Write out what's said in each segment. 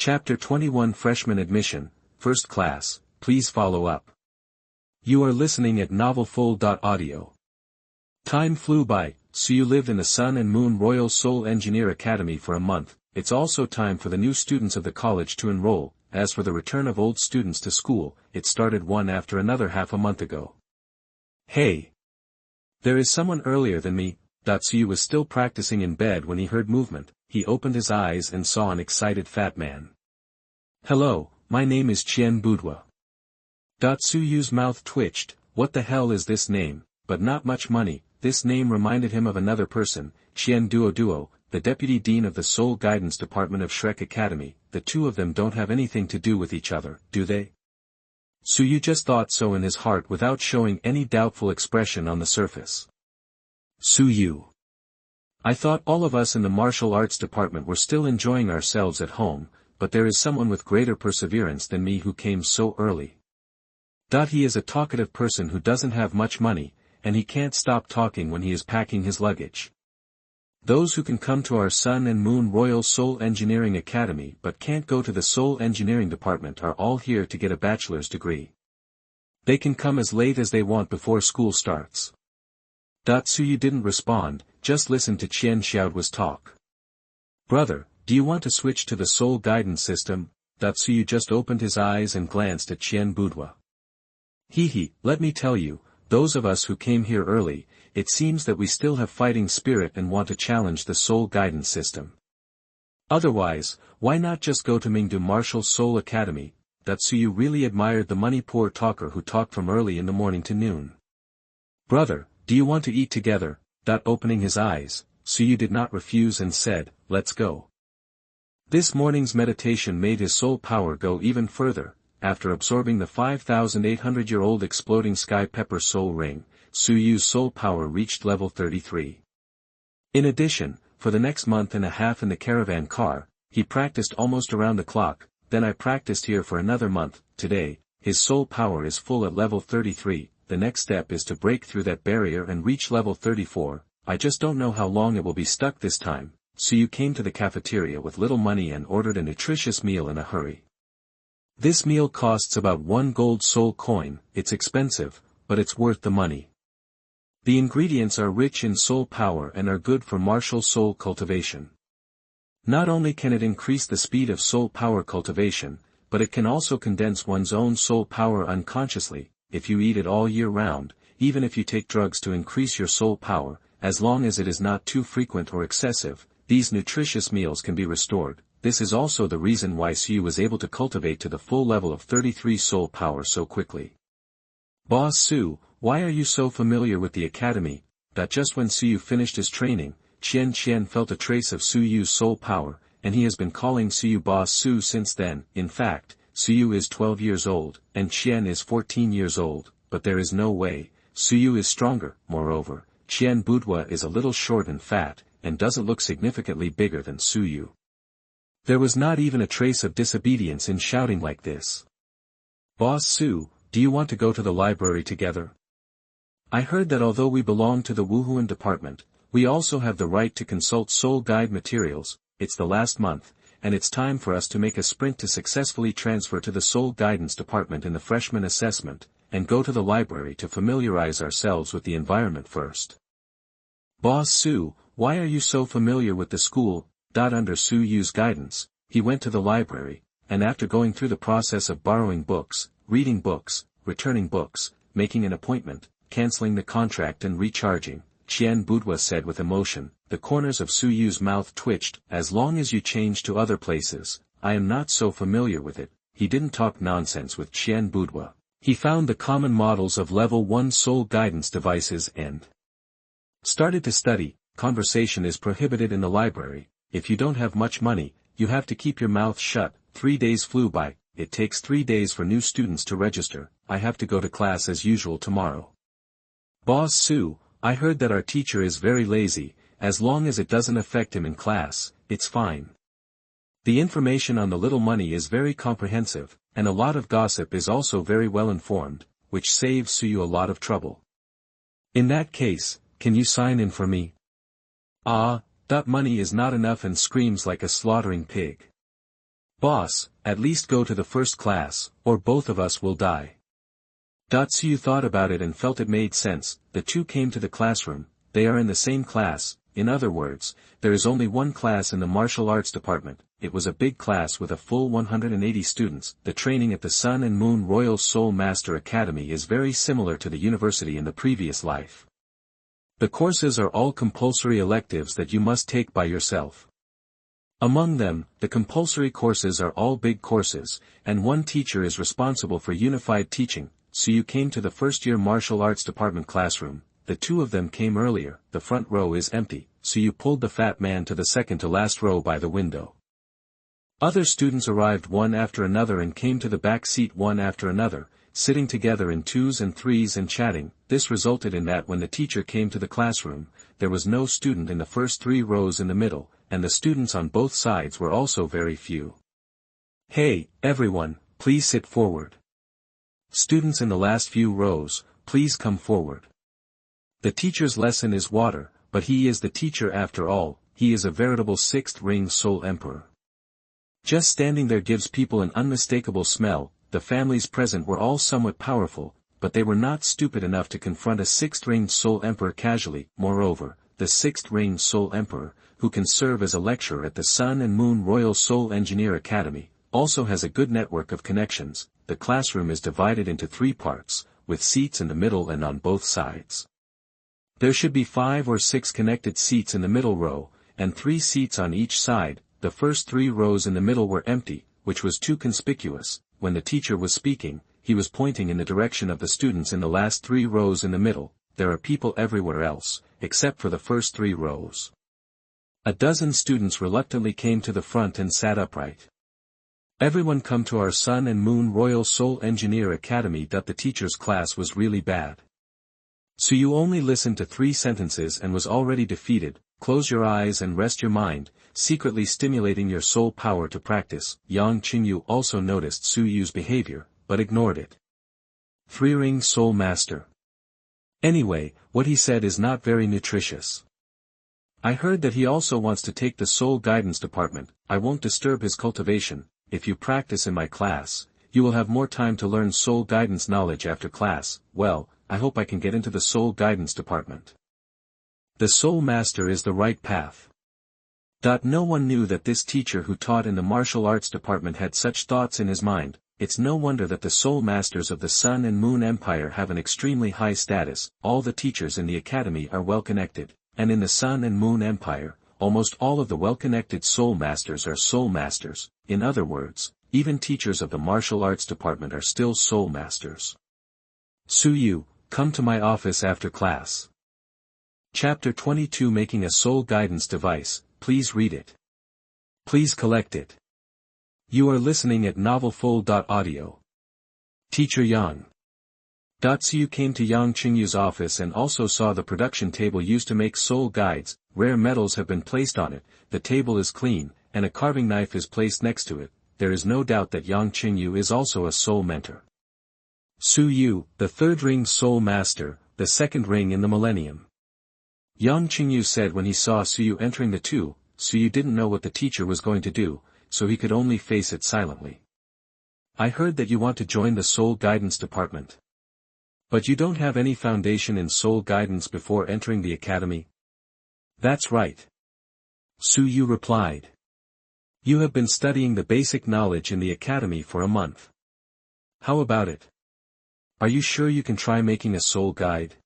Chapter 21 Freshman Admission, First Class, please follow up. You are listening at novelfull.audio. Time flew by, so you lived in the Sun and Moon Royal Seoul Engineer Academy for a month. It's also time for the new students of the college to enroll. As for the return of old students to school, it started one after another half a month ago. Hey! There is someone earlier than me. Suyu was still practicing in bed when he heard movement. He opened his eyes and saw an excited fat man. Hello, my name is Chien Boudoir. Suyu's mouth twitched. What the hell is this name? But not much money. This name reminded him of another person, Chien Duo, the deputy dean of the Seoul Guidance Department of Shrek Academy. The two of them don't have anything to do with each other, do they? Suyu just thought so in his heart without showing any doubtful expression on the surface. Suyu. I thought all of us in the martial arts department were still enjoying ourselves at home, but there is someone with greater perseverance than me who came so early. He is a talkative person who doesn't have much money, and he can't stop talking when he is packing his luggage. Those who can come to our Sun and Moon Royal Seoul Engineering Academy but can't go to the Seoul Engineering Department are all here to get a bachelor's degree. They can come as late as they want before school starts. Suyu didn't respond, just listened to Chien Xiaohua's talk. Brother, do you want to switch to the Seoul guidance system? Suyu just opened his eyes and glanced at Chien Boudoir. Let me tell you, those of us who came here early, it seems that we still have fighting spirit and want to challenge the Seoul guidance system. Otherwise, why not just go to Mengdu Martial Seoul Academy? Suyu really admired the money-poor talker who talked from early in the morning to noon. Brother, do you want to eat together? Opening his eyes, Suyu did not refuse and said, let's go. This morning's meditation made his soul power go even further. After absorbing the 5,800-year-old exploding sky pepper soul ring, Suyu's soul power reached level 33. In addition, for the next month and a half in the caravan car, he practiced almost around the clock. Then I practiced here for another month. Today, his soul power is full at level 33. The next step is to break through that barrier and reach level 34. I just don't know how long it will be stuck this time. Suyu came to the cafeteria with little money and ordered a nutritious meal in a hurry. This meal costs about 1 gold soul coin. It's expensive, but it's worth the money. The ingredients are rich in soul power and are good for martial soul cultivation. Not only can it increase the speed of soul power cultivation, but it can also condense one's own soul power unconsciously. If you eat it all year round, even if you take drugs to increase your soul power, as long as it is not too frequent or excessive, these nutritious meals can be restored. This is also the reason why Suyu was able to cultivate to the full level of 33 soul power so quickly. Boss Su, why are you so familiar with the academy? Just when Suyu finished his training, Chien felt a trace of Suyu's soul power, and he has been calling Suyu Boss Su since then. In fact, Suyu is 12 years old, and Chien is 14 years old, but there is no way. Suyu is stronger. Moreover, Chien Boudoir is a little short and fat, and doesn't look significantly bigger than Suyu. There was not even a trace of disobedience in shouting like this. Boss Su, do you want to go to the library together? I heard that although we belong to the Wuhuan department, we also have the right to consult Soul Guide materials. It's the last month, and it's time for us to make a sprint to successfully transfer to the Seoul Guidance Department in the freshman assessment, and go to the library to familiarize ourselves with the environment first. Boss Su, why are you so familiar with the school? Under Suyu's guidance, he went to the library, and after going through the process of borrowing books, reading books, returning books, making an appointment, canceling the contract and recharging, Chien Boudoir said with emotion. The corners of Suyu's mouth twitched. As long as you change to other places, I am not so familiar with it. He didn't talk nonsense with Chien Boudoir. He found the common models of level 1 soul guidance devices and started to study. Conversation is prohibited in the library. If you don't have much money, you have to keep your mouth shut. 3 days flew by. It takes 3 days for new students to register. I have to go to class as usual tomorrow. Boss Su, I heard that our teacher is very lazy. As long as it doesn't affect him in class, it's fine. The information on the little money is very comprehensive, and a lot of gossip is also very well informed, which saves Suyu a lot of trouble. In that case, can you sign in for me? That money is not enough and screams like a slaughtering pig. Boss, at least go to the first class, or both of us will die. Xiao thought about it and felt it made sense. The two came to the classroom. They are in the same class. In other words, there is only one class in the martial arts department. It was a big class with a full 180 students. The training at the Sun and Moon Royal Soul Master Academy is very similar to the university in the previous life. The courses are all compulsory electives that you must take by yourself. Among them, the compulsory courses are all big courses, and one teacher is responsible for unified teaching. So you came to the first-year martial arts department classroom. The two of them came earlier. The front row is empty, so you pulled the fat man to the second-to-last row by the window. Other students arrived one after another and came to the back seat one after another, sitting together in twos and threes and chatting. This resulted in that when the teacher came to the classroom, there was no student in the first 3 rows in the middle, and the students on both sides were also very few. Hey, everyone, please sit forward. Students in the last few rows, please come forward. The teacher's lesson is water, but he is the teacher after all. He is a veritable sixth ring soul emperor. Just standing there gives people an unmistakable smell. The families present were all somewhat powerful, but they were not stupid enough to confront a sixth-ringed soul emperor casually. Moreover, the sixth-ringed soul emperor, who can serve as a lecturer at the Sun and Moon Royal Soul Engineer Academy, also has a good network of connections. The classroom is divided into 3 parts, with seats in the middle and on both sides. There should be 5 or 6 connected seats in the middle row, and 3 seats on each side. The first 3 rows in the middle were empty, which was too conspicuous. When the teacher was speaking, he was pointing in the direction of the students in the last 3 rows in the middle. There are people everywhere else, except for the first 3 rows. A dozen students reluctantly came to the front and sat upright. Everyone come to our Sun and Moon Royal Soul Engineer Academy. The teacher's class was really bad. So you only listened to 3 sentences and was already defeated. Close your eyes and rest your mind, secretly stimulating your soul power to practice. Yang Chengyu also noticed Su Yu's behavior, but ignored it. 3-ring soul master. Anyway, what he said is not very nutritious. I heard that he also wants to take the soul guidance department. I won't disturb his cultivation. If you practice in my class, you will have more time to learn soul guidance knowledge after class. Well, I hope I can get into the soul guidance department. The soul master is the right path. No one knew that this teacher who taught in the martial arts department had such thoughts in his mind. It's no wonder that the soul masters of the Sun and Moon Empire have an extremely high status. All the teachers in the academy are well connected, and in the Sun and Moon Empire, almost all of the well-connected soul masters are soul masters. In other words, even teachers of the martial arts department are still soul masters. Su Yu, come to my office after class. Chapter 22 Making a Soul Guidance Device. Please read it. Please collect it. You are listening at novelfull.audio. Teacher Yang. Su came to Yang Chengyu's office and also saw the production table used to make soul guides. Rare metals have been placed on it, the table is clean, and a carving knife is placed next to it. There is no doubt that Yang Chengyu is also a soul mentor. Su Yu, the 3rd ring soul master, the 2nd ring in the millennium. Yang Chengyu said when he saw Su Yu entering the 2, Su Yu didn't know what the teacher was going to do, so he could only face it silently. I heard that you want to join the soul guidance department. But you don't have any foundation in soul guidance before entering the academy? That's right. Su Yu replied. You have been studying the basic knowledge in the academy for a month. How about it? Are you sure you can try making a soul guide?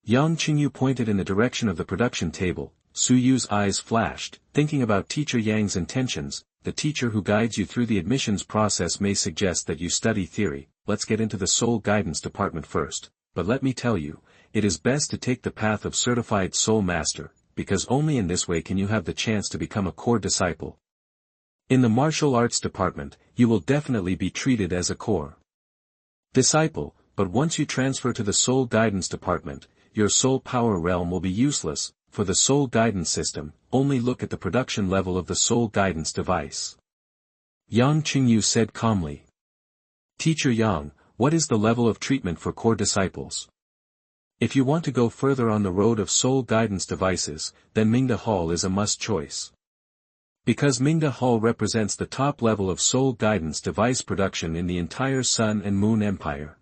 Yang Chengyu pointed in the direction of the production table. Su Yu's eyes flashed, thinking about Teacher Yang's intentions. The teacher who guides you through the admissions process may suggest that you study theory. Let's get into the soul guidance department first, but let me tell you, it is best to take the path of certified soul master, because only in this way can you have the chance to become a core disciple. In the martial arts department, you will definitely be treated as a core disciple, but once you transfer to the soul guidance department, your soul power realm will be useless. For the soul guidance system, only look at the production level of the soul guidance device. Yang Chengyu said calmly. Teacher Yang, what is the level of treatment for core disciples? If you want to go further on the road of soul guidance devices, then Mingda Hall is a must choice. Because Mingde Hall represents the top level of soul guidance device production in the entire Sun and Moon Empire.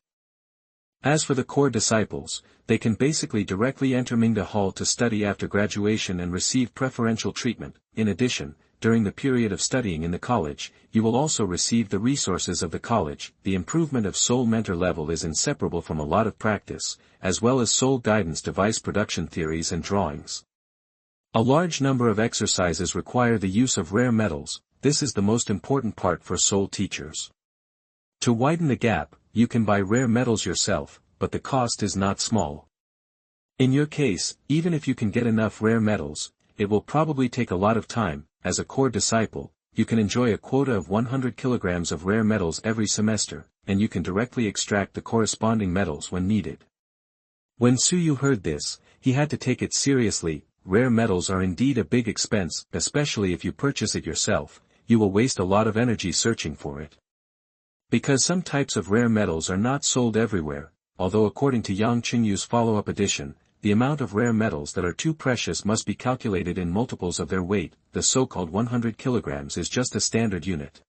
As for the core disciples, they can basically directly enter Mingde Hall to study after graduation and receive preferential treatment. In addition, during the period of studying in the college, you will also receive the resources of the college. The improvement of soul mentor level is inseparable from a lot of practice, as well as soul guidance device production theories and drawings. A large number of exercises require the use of rare metals. This is the most important part for soul teachers. To widen the gap, you can buy rare metals yourself, but the cost is not small. In your case, even if you can get enough rare metals, it will probably take a lot of time. As a core disciple, you can enjoy a quota of 100 kilograms of rare metals every semester, and you can directly extract the corresponding metals when needed. When Suyu heard this, he had to take it seriously. Rare metals are indeed a big expense, especially if you purchase it yourself. You will waste a lot of energy searching for it. Because some types of rare metals are not sold everywhere, although according to Yang Chengyu's follow-up edition, the amount of rare metals that are too precious must be calculated in multiples of their weight. The so-called 100 kilograms is just a standard unit.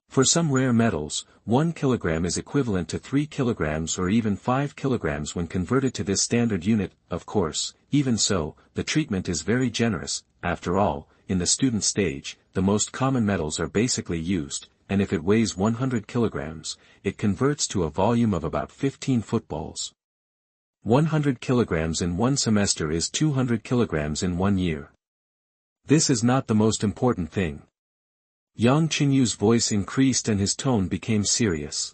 For some rare metals, 1 kilogram is equivalent to 3 kilograms or even 5 kilograms when converted to this standard unit. Of course, even so, the treatment is very generous. After all, in the student stage, the most common metals are basically used, and if it weighs 100 kilograms, it converts to a volume of about 15 footballs. 100 kilograms in one semester is 200 kilograms in 1 year. This is not the most important thing. Yang Chengyu's voice increased and his tone became serious.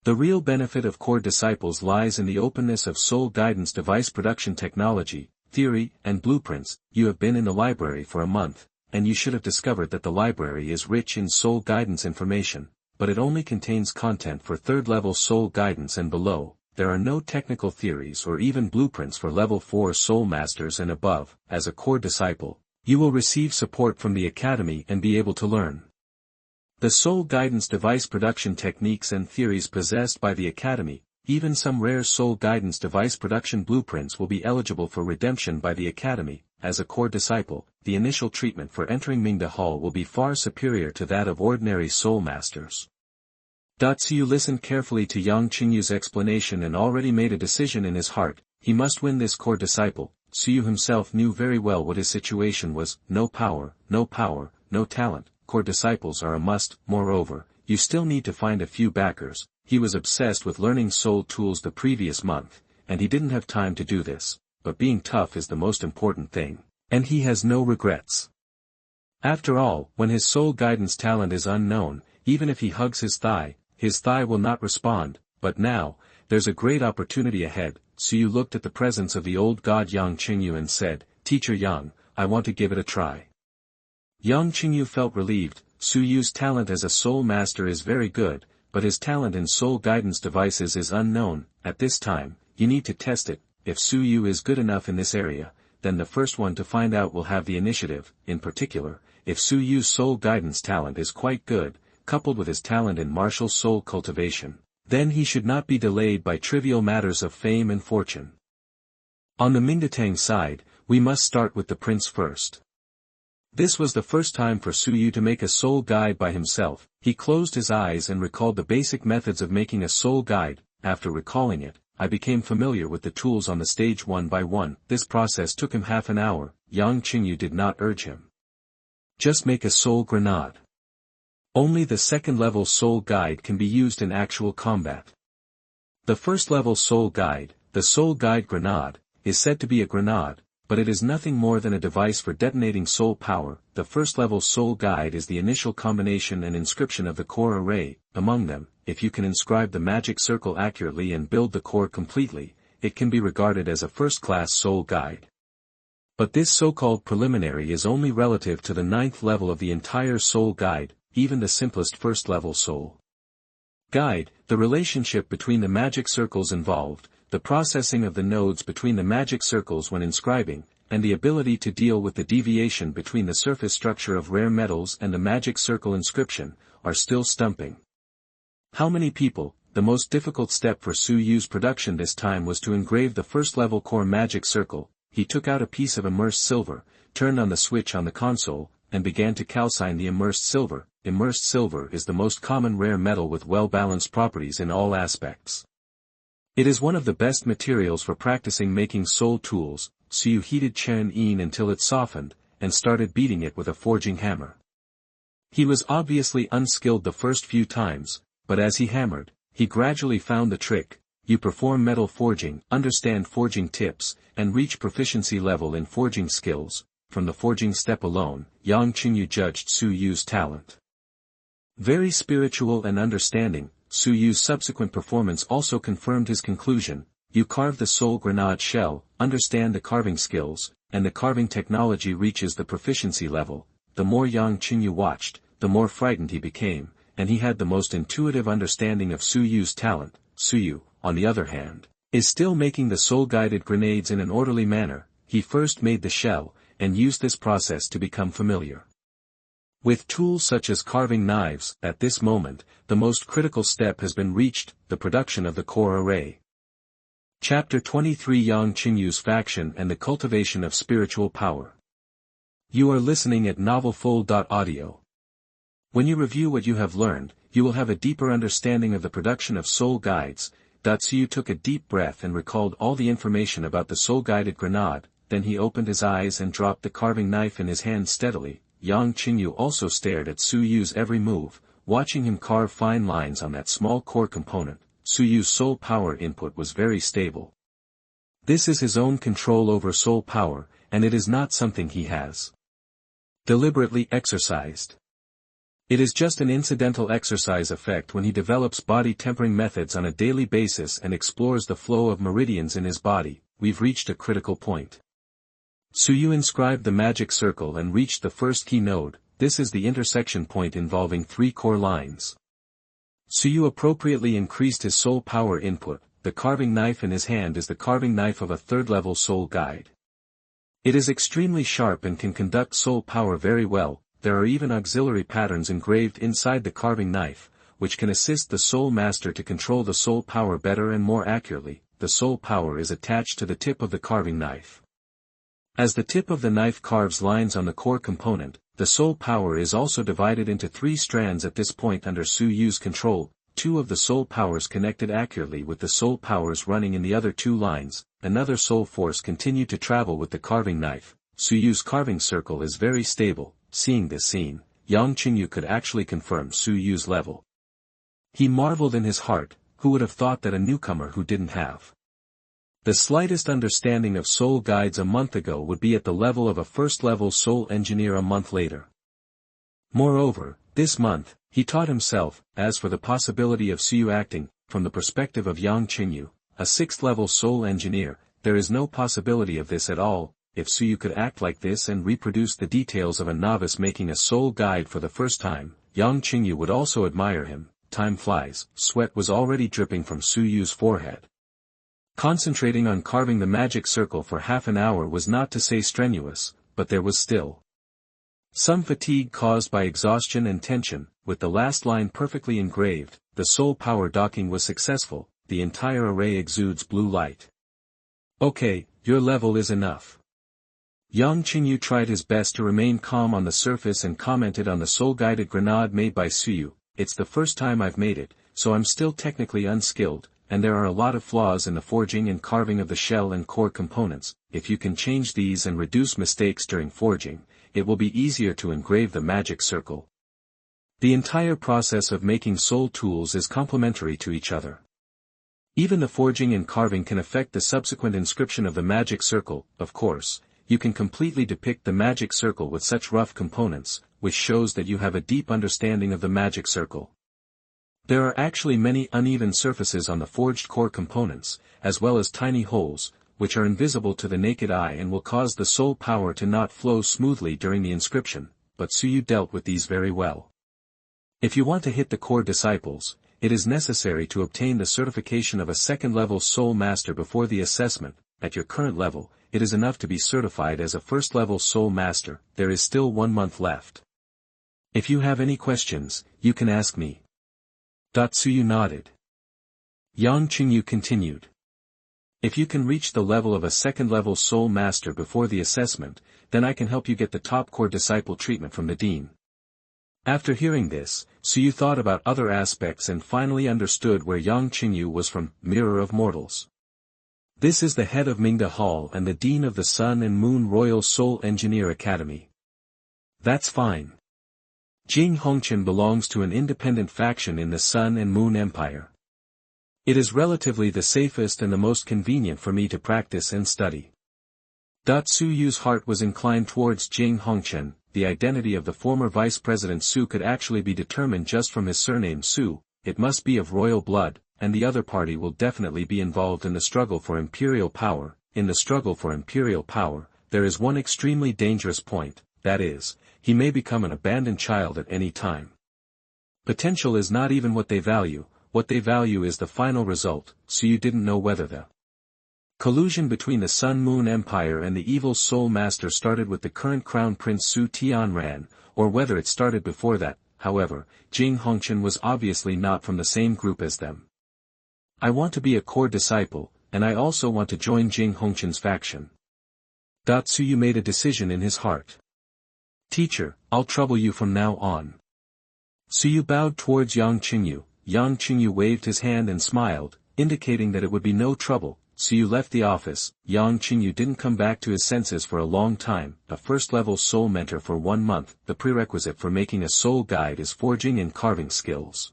The real benefit of core disciples lies in the openness of soul guidance device production technology, theory, and blueprints. You have been in the library for a month, and you should have discovered that the library is rich in soul guidance information, but it only contains content for third-level soul guidance and below. There are no technical theories or even blueprints for level 4 soul masters and above. As a core disciple, you will receive support from the Academy and be able to learn the soul guidance device production techniques and theories possessed by the Academy. Even some rare soul guidance device production blueprints will be eligible for redemption by the Academy. As a core disciple, the initial treatment for entering Mingde Hall will be far superior to that of ordinary soul masters. Suyu listened carefully to Yang Chengyu's explanation and already made a decision in his heart. He must win this core disciple. Suyu himself knew very well what his situation was: no power, no talent. Core disciples are a must. Moreover, you still need to find a few backers. He was obsessed with learning soul tools the previous month, and he didn't have time to do this, but being tough is the most important thing, and he has no regrets. After all, when his soul guidance talent is unknown, even if he hugs his thigh will not respond. But now, there's a great opportunity ahead. Suyu looked at the presence of the old god Yang Chengyu and said, "Teacher Yang, I want to give it a try." Yang Chengyu felt relieved. Suyu's talent as a soul master is very good, but his talent in soul guidance devices is unknown. At this time, you need to test it. If Suyu is good enough in this area, then the first one to find out will have the initiative. In particular, if Suyu's soul guidance talent is quite good, coupled with his talent in martial soul cultivation, then he should not be delayed by trivial matters of fame and fortune. On the Mingde side, we must start with the prince first. This was the first time for Suyu to make a soul guide by himself. He closed his eyes and recalled the basic methods of making a soul guide. After recalling it, I became familiar with the tools on the stage one by one. This process took him half an hour. Yang Chengyu did not urge him. Just make a soul grenade. Only the second-level soul guide can be used in actual combat. The first-level soul guide, the soul guide grenade, is said to be a grenade, but it is nothing more than a device for detonating soul power. The first-level soul guide is the initial combination and inscription of the core array. Among them, if you can inscribe the magic circle accurately and build the core completely, it can be regarded as a first-class soul guide. But this so-called preliminary is only relative to the 9th level of the entire soul guide. Even the simplest first-level soul guide, the relationship between the magic circles involved, the processing of the nodes between the magic circles when inscribing, and the ability to deal with the deviation between the surface structure of rare metals and the magic circle inscription, are still stumping. How many people? The most difficult step for Suyu's production this time was to engrave the first-level core magic circle. He took out a piece of immersed silver, turned on the switch on the console, and began to calcine the immersed silver. Immersed silver is the most common rare metal with well-balanced properties in all aspects. It is one of the best materials for practicing making soul tools, so you heated Chen Yin until it softened, and started beating it with a forging hammer. He was obviously unskilled the first few times, but as he hammered, he gradually found the trick. You perform metal forging, understand forging tips, and reach proficiency level in forging skills. From the forging step alone, Yang Chengyu judged Su Yu's talent. Very spiritual and understanding, Su Yu's subsequent performance also confirmed his conclusion. You carve the soul grenade shell, understand the carving skills, and the carving technology reaches the proficiency level. The more Yang Chengyu watched, the more frightened he became, and he had the most intuitive understanding of Su Yu's talent. Su Yu, on the other hand, is still making the soul-guided grenades in an orderly manner. He first made the shell, and used this process to become familiar with tools such as carving knives. At this moment, the most critical step has been reached, the production of the core array. Chapter 23: Yang Chengyu's Faction and the Cultivation of Spiritual Power. You are listening at novelfull.audio. When you review what you have learned, you will have a deeper understanding of the production of soul guides. Tsuyu took a deep breath and recalled all the information about the soul-guided grenade, then he opened his eyes and dropped the carving knife in his hand steadily. Yang Chengyu also stared at Su Yu's every move, watching him carve fine lines on that small core component. Su Yu's soul power input was very stable. This is his own control over soul power, and it is not something he has deliberately exercised. It is just an incidental exercise effect when he develops body tempering methods on a daily basis and explores the flow of meridians in his body. We've reached a critical point. Su Yu inscribed the magic circle and reached the first key node. This is the intersection point involving 3 core lines. Su Yu appropriately increased his soul power input. The carving knife in his hand is the carving knife of a 3rd-level soul guide. It is extremely sharp and can conduct soul power very well. There are even auxiliary patterns engraved inside the carving knife, which can assist the soul master to control the soul power better and more accurately. The soul power is attached to the tip of the carving knife. As the tip of the knife carves lines on the core component, the soul power is also divided into 3 strands at this point under Su Yu's control. 2 of the soul powers connected accurately with the soul powers running in the other 2 lines. Another soul force continued to travel with the carving knife. Su Yu's carving circle is very stable. Seeing this scene, Yang Chengyu could actually confirm Su Yu's level. He marveled in his heart. Who would have thought that a newcomer who didn't have the slightest understanding of soul guides a month ago would be at the level of a 1st-level soul engineer a month later. Moreover, this month, he taught himself. As for the possibility of Su Yu acting, from the perspective of Yang Chengyu, a 6th-level soul engineer, there is no possibility of this at all. If Su Yu could act like this and reproduce the details of a novice making a soul guide for the first time, Yang Chengyu would also admire him. Time flies. Sweat was already dripping from Su Yu's forehead. Concentrating on carving the magic circle for half an hour was not to say strenuous, but there was still some fatigue caused by exhaustion and tension. With the last line perfectly engraved, the soul power docking was successful. The entire array exudes blue light. Okay, your level is enough. Yang Chengyu tried his best to remain calm on the surface and commented on the soul-guided grenade made by Su Yu. It's the first time I've made it, so I'm still technically unskilled, and there are a lot of flaws in the forging and carving of the shell and core components. If you can change these and reduce mistakes during forging, it will be easier to engrave the magic circle. The entire process of making soul tools is complementary to each other. Even the forging and carving can affect the subsequent inscription of the magic circle. Of course, you can completely depict the magic circle with such rough components, which shows that you have a deep understanding of the magic circle. There are actually many uneven surfaces on the forged core components, as well as tiny holes, which are invisible to the naked eye and will cause the soul power to not flow smoothly during the inscription, but Su Yu dealt with these very well. If you want to hit the core disciples, it is necessary to obtain the certification of a 2nd-level soul master before the assessment. At your current level, it is enough to be certified as a 1st-level soul master. There is still 1 month left. If you have any questions, you can ask me. Su Yu nodded. Yang Chengyu continued. If you can reach the level of a second-level soul master before the assessment, then I can help you get the top core disciple treatment from the dean. After hearing this, Suyu thought about other aspects and finally understood where Yang Chengyu was from, Mirror of Mortals. This is the head of Mingda Hall and the dean of the Sun and Moon Royal Soul Engineer Academy. That's fine. Yang Hongchen belongs to an independent faction in the Sun and Moon Empire. It is relatively the safest and the most convenient for me to practice and study. Su Yu's heart was inclined towards Yang Hongchen. The identity of the former Vice President Su could actually be determined just from his surname Su. It must be of royal blood, and the other party will definitely be involved in the struggle for imperial power. In the struggle for imperial power, there is one extremely dangerous point, that is, he may become an abandoned child at any time. Potential is not even what they value. What they value is the final result, so you didn't know whether the collusion between the Sun-Moon Empire and the evil Soul Master started with the current Crown Prince Su Tianran, or whether it started before that. However, Yang Hongchen was obviously not from the same group as them. I want to be a core disciple, and I also want to join Yang Hongchen's faction. Suyu made a decision in his heart. Teacher, I'll trouble you from now on. Suyu bowed towards Yang Chengyu. Yang Chengyu waved his hand and smiled, indicating that it would be no trouble. Suyu left the office. Yang Chengyu didn't come back to his senses for a long time. A first-level soul mentor for 1 month. The prerequisite for making a soul guide is forging and carving skills.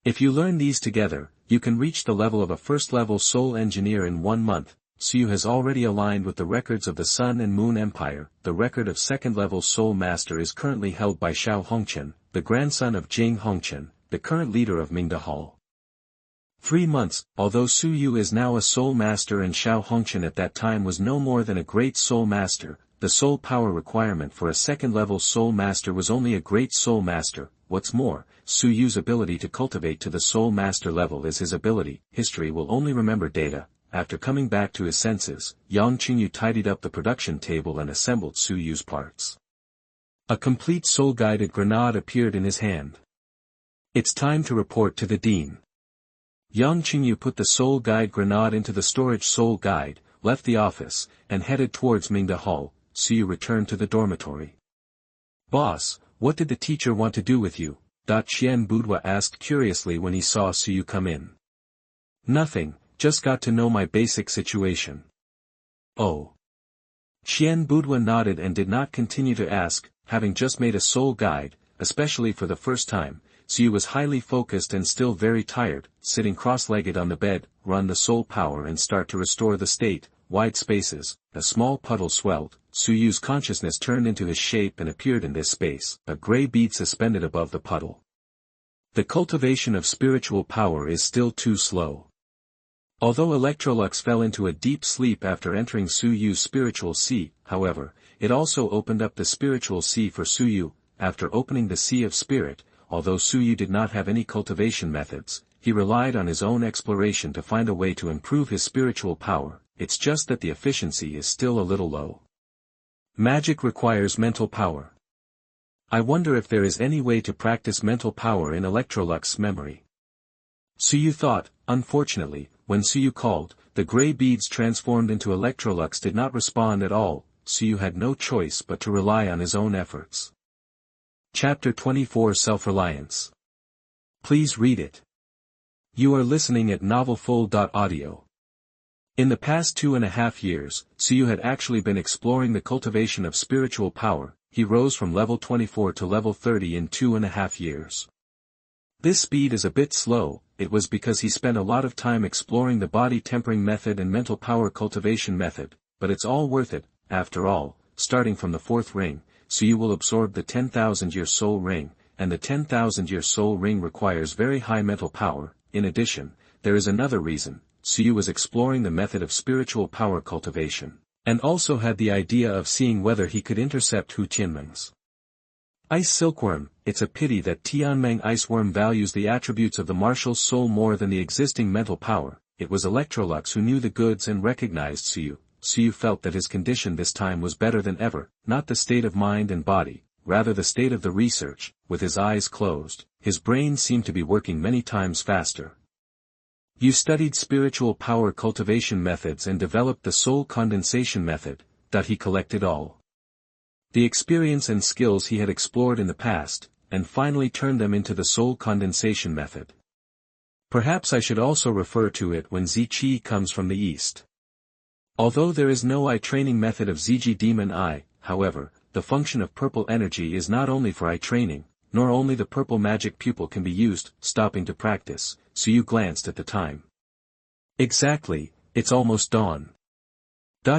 If you learn these together, you can reach the level of a first-level soul engineer in 1 month. Suyu has already aligned with the records of the Sun and Moon Empire. The record of second-level soul master is currently held by Xiao Hongchen, the grandson of Yang Hongchen, the current leader of Mingda Hall. 3 months. Although Suyu is now a soul master and Xiao Hongchen at that time was no more than a great soul master, the soul power requirement for a second-level soul master was only a great soul master. What's more, Suyu's ability to cultivate to the soul master level is his ability. History will only remember data. After coming back to his senses, Yang Chengyu tidied up the production table and assembled Suyu's parts. A complete soul-guided grenade appeared in his hand. It's time to report to the dean. Yang Chengyu put the soul guide grenade into the storage soul guide, left the office, and headed towards Mingda Hall. Suyu returned to the dormitory. Boss, what did the teacher want to do with you? Qian Budwa asked curiously when he saw Suyu come in. Nothing, just got to know my basic situation. Oh. Qian Budwa nodded and did not continue to ask. Having just made a soul guide, especially for the first time, Suyu was highly focused and still very tired. Sitting cross-legged on the bed, run the soul power and start to restore the state. Wide spaces, a small puddle swelled. Suyu's consciousness turned into his shape and appeared in this space, a gray bead suspended above the puddle. The cultivation of spiritual power is still too slow. Although Electrolux fell into a deep sleep after entering Suyu's spiritual sea, however, it also opened up the spiritual sea for Suyu. After opening the sea of spirit, although Suyu did not have any cultivation methods, he relied on his own exploration to find a way to improve his spiritual power. It's just that the efficiency is still a little low. Magic requires mental power. I wonder if there is any way to practice mental power in Electrolux memory. Suyu thought. Unfortunately, when Suyu called, the gray beads transformed into Electrolux did not respond at all. Suyu had no choice but to rely on his own efforts. Chapter 24 Self-reliance. Please read it. You are listening at novelfull.audio. In the past 2.5 years, Suyu had actually been exploring the cultivation of spiritual power. He rose from level 24 to level 30 in 2.5 years. This speed is a bit slow. It was because he spent a lot of time exploring the body tempering method and mental power cultivation method, but it's all worth it. After all, starting from the 4th ring, Suyu will absorb the 10,000-year soul ring, and the 10,000-year soul ring requires very high mental power. In addition, there is another reason. Suyu was exploring the method of spiritual power cultivation, and also had the idea of seeing whether he could intercept Hu Tianmeng's ice silkworm. It's a pity that Tianmeng iceworm values the attributes of the martial soul more than the existing mental power. It was Electrolux who knew the goods and recognized Suyu. Suyu felt that his condition this time was better than ever, not the state of mind and body, rather the state of the research. With his eyes closed, his brain seemed to be working many times faster. You studied spiritual power cultivation methods and developed the soul condensation method, that he collected all the experience and skills he had explored in the past, and finally turned them into the soul condensation method. Perhaps I should also refer to it when Ziqi comes from the east. Although there is no eye training method of Ziji demon eye, however, the function of purple energy is not only for eye training, nor only the purple magic pupil can be used. Stopping to practice, so you glanced at the time. Exactly, it's almost dawn.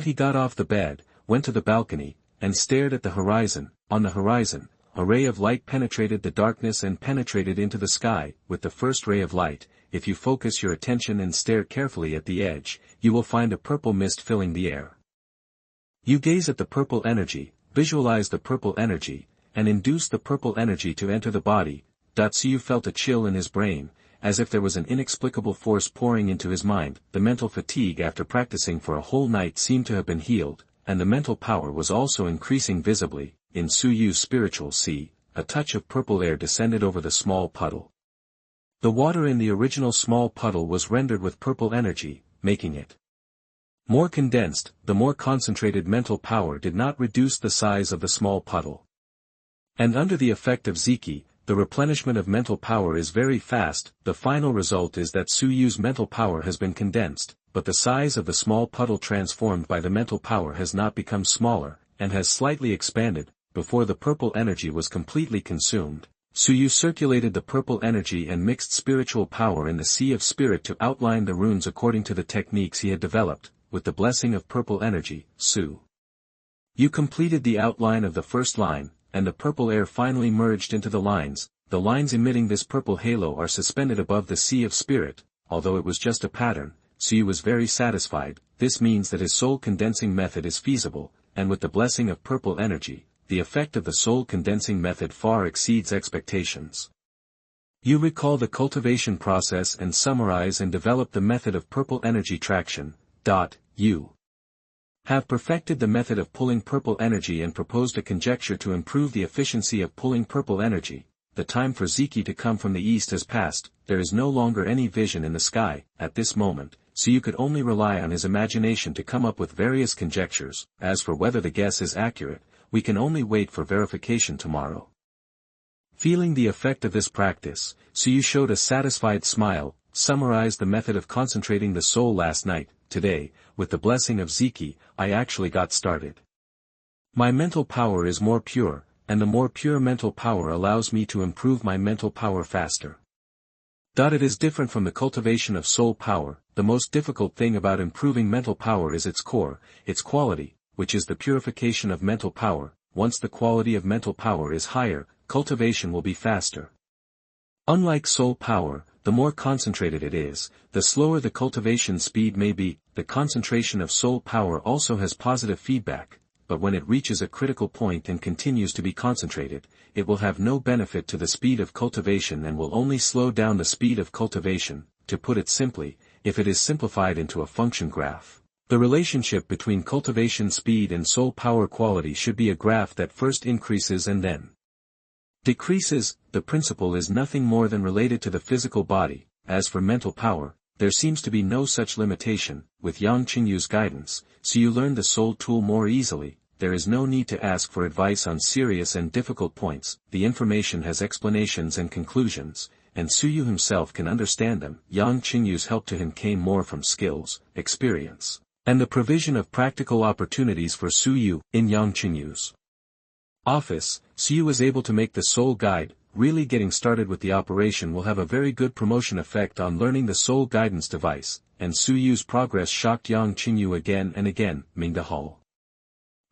He got off the bed, went to the balcony, and stared at the horizon. On the horizon, a ray of light penetrated the darkness and penetrated into the sky. With the first ray of light, if you focus your attention and stare carefully at the edge, you will find a purple mist filling the air. You gaze at the purple energy, visualize the purple energy, and induce the purple energy to enter the body. Su felt a chill in his brain, as if there was an inexplicable force pouring into his mind. The mental fatigue after practicing for a whole night seemed to have been healed, and the mental power was also increasing visibly. In Su Yu's spiritual sea, a touch of purple air descended over the small puddle. The water in the original small puddle was rendered with purple energy, making it more condensed. The more concentrated mental power did not reduce the size of the small puddle. And under the effect of Ziki, the replenishment of mental power is very fast. The final result is that Su Yu's mental power has been condensed, but the size of the small puddle transformed by the mental power has not become smaller, and has slightly expanded. Before the purple energy was completely consumed, Su Yu circulated the purple energy and mixed spiritual power in the sea of spirit to outline the runes according to the techniques he had developed. With the blessing of purple energy, Su Yu completed the outline of the first line, and the purple air finally merged into the lines. The lines emitting this purple halo are suspended above the sea of spirit. Although it was just a pattern, Su Yu was very satisfied. This means that his soul condensing method is feasible, and with the blessing of purple energy, the effect of the soul condensing method far exceeds expectations. You recall the cultivation process and summarize and develop the method of purple energy traction. You have perfected the method of pulling purple energy and proposed a conjecture to improve the efficiency of pulling purple energy. The time for Ziki to come from the east has passed. There is no longer any vision in the sky at this moment, so you could only rely on his imagination to come up with various conjectures. As for whether the guess is accurate, we can only wait for verification tomorrow. Feeling the effect of this practice, Su Yu showed a satisfied smile. Summarized the method of concentrating the soul last night. Today, with the blessing of Ziki, I actually got started. My mental power is more pure, and the more pure mental power allows me to improve my mental power faster. It is different from the cultivation of soul power. The most difficult thing about improving mental power is its core, its quality, which is the purification of mental power. Once the quality of mental power is higher, cultivation will be faster. Unlike soul power, the more concentrated it is, the slower the cultivation speed may be. The concentration of soul power also has positive feedback, but when it reaches a critical point and continues to be concentrated, it will have no benefit to the speed of cultivation and will only slow down the speed of cultivation. To put it simply, if it is simplified into a function graph, the relationship between cultivation speed and soul power quality should be a graph that first increases and then decreases. The principle is nothing more than related to the physical body. As for mental power, there seems to be no such limitation. With Yang Chengyu's guidance, so you learn the soul tool more easily. There is no need to ask for advice on serious and difficult points. The information has explanations and conclusions, and Su Yu himself can understand them. Yang Chengyu's help to him came more from skills, experience, and the provision of practical opportunities for Su Yu. In Yang Chengyu's office, Su Yu was able to make the soul guide. Really getting started with the operation will have a very good promotion effect on learning the soul guidance device, and Su Yu's progress shocked Yang Chengyu again and again. Mingda Hall.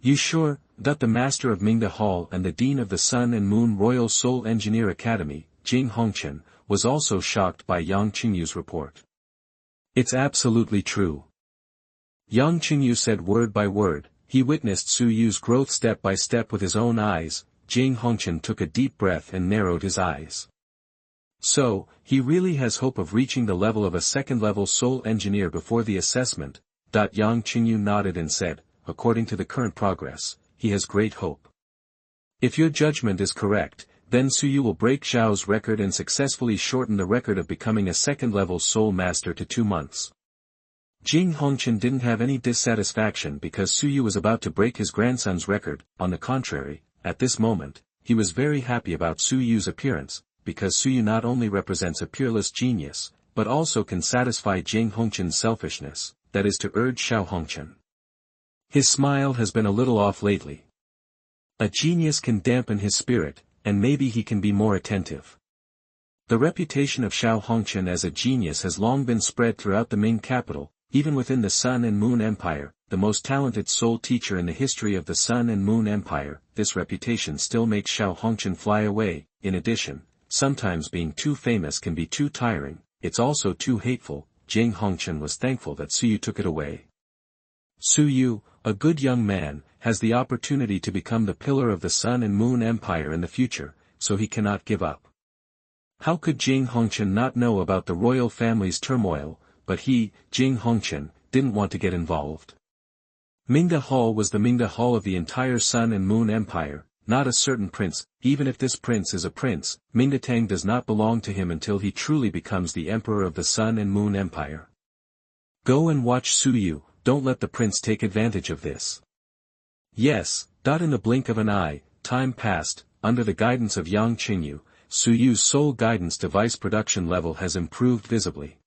You sure, that the master of Mingda Hall and the dean of the Sun and Moon Royal Soul Engineer Academy, Xiao Hongchen, was also shocked by Yang Chengyu's report. It's absolutely true. Yang Chengyu said word by word. He witnessed Su Yu's growth step by step with his own eyes. Xiao Hongchen took a deep breath and narrowed his eyes. So, he really has hope of reaching the level of a second-level soul engineer before the assessment. Yang Chengyu nodded and said, according to the current progress, he has great hope. If your judgment is correct, Then Suyu will break Xiao's record and successfully shorten the record of becoming a second-level soul master to 2 months. Yang Hongchen didn't have any dissatisfaction because Suyu was about to break his grandson's record. On the contrary, at this moment, he was very happy about Suyu's appearance, because Suyu not only represents a peerless genius, but also can satisfy Yang Hongchen's selfishness, that is to urge Xiao Hongchen. His smile has been a little off lately. A genius can dampen his spirit, and maybe he can be more attentive. The reputation of Xiao Hongchen as a genius has long been spread throughout the Ming capital, even within the Sun and Moon Empire, the most talented soul teacher in the history of the Sun and Moon Empire. This reputation still makes Xiao Hongchen fly away. In addition, sometimes being too famous can be too tiring, it's also too hateful. Yang Hongchen was thankful that Suyu took it away. Suyu, a good young man, has the opportunity to become the pillar of the Sun and Moon Empire in the future, so he cannot give up. How could Yang Hongchen not know about the royal family's turmoil, but he, Yang Hongchen, didn't want to get involved. Mingde Hall was the Mingde Hall of the entire Sun and Moon Empire, not a certain prince. Even if this prince is a prince, Mingde Tang does not belong to him until he truly becomes the emperor of the Sun and Moon Empire. Go and watch Suyu, don't let the prince take advantage of this. Yes, in the blink of an eye, time passed. Under the guidance of Yang Chengyu, Suyu's soul guidance device production level has improved visibly.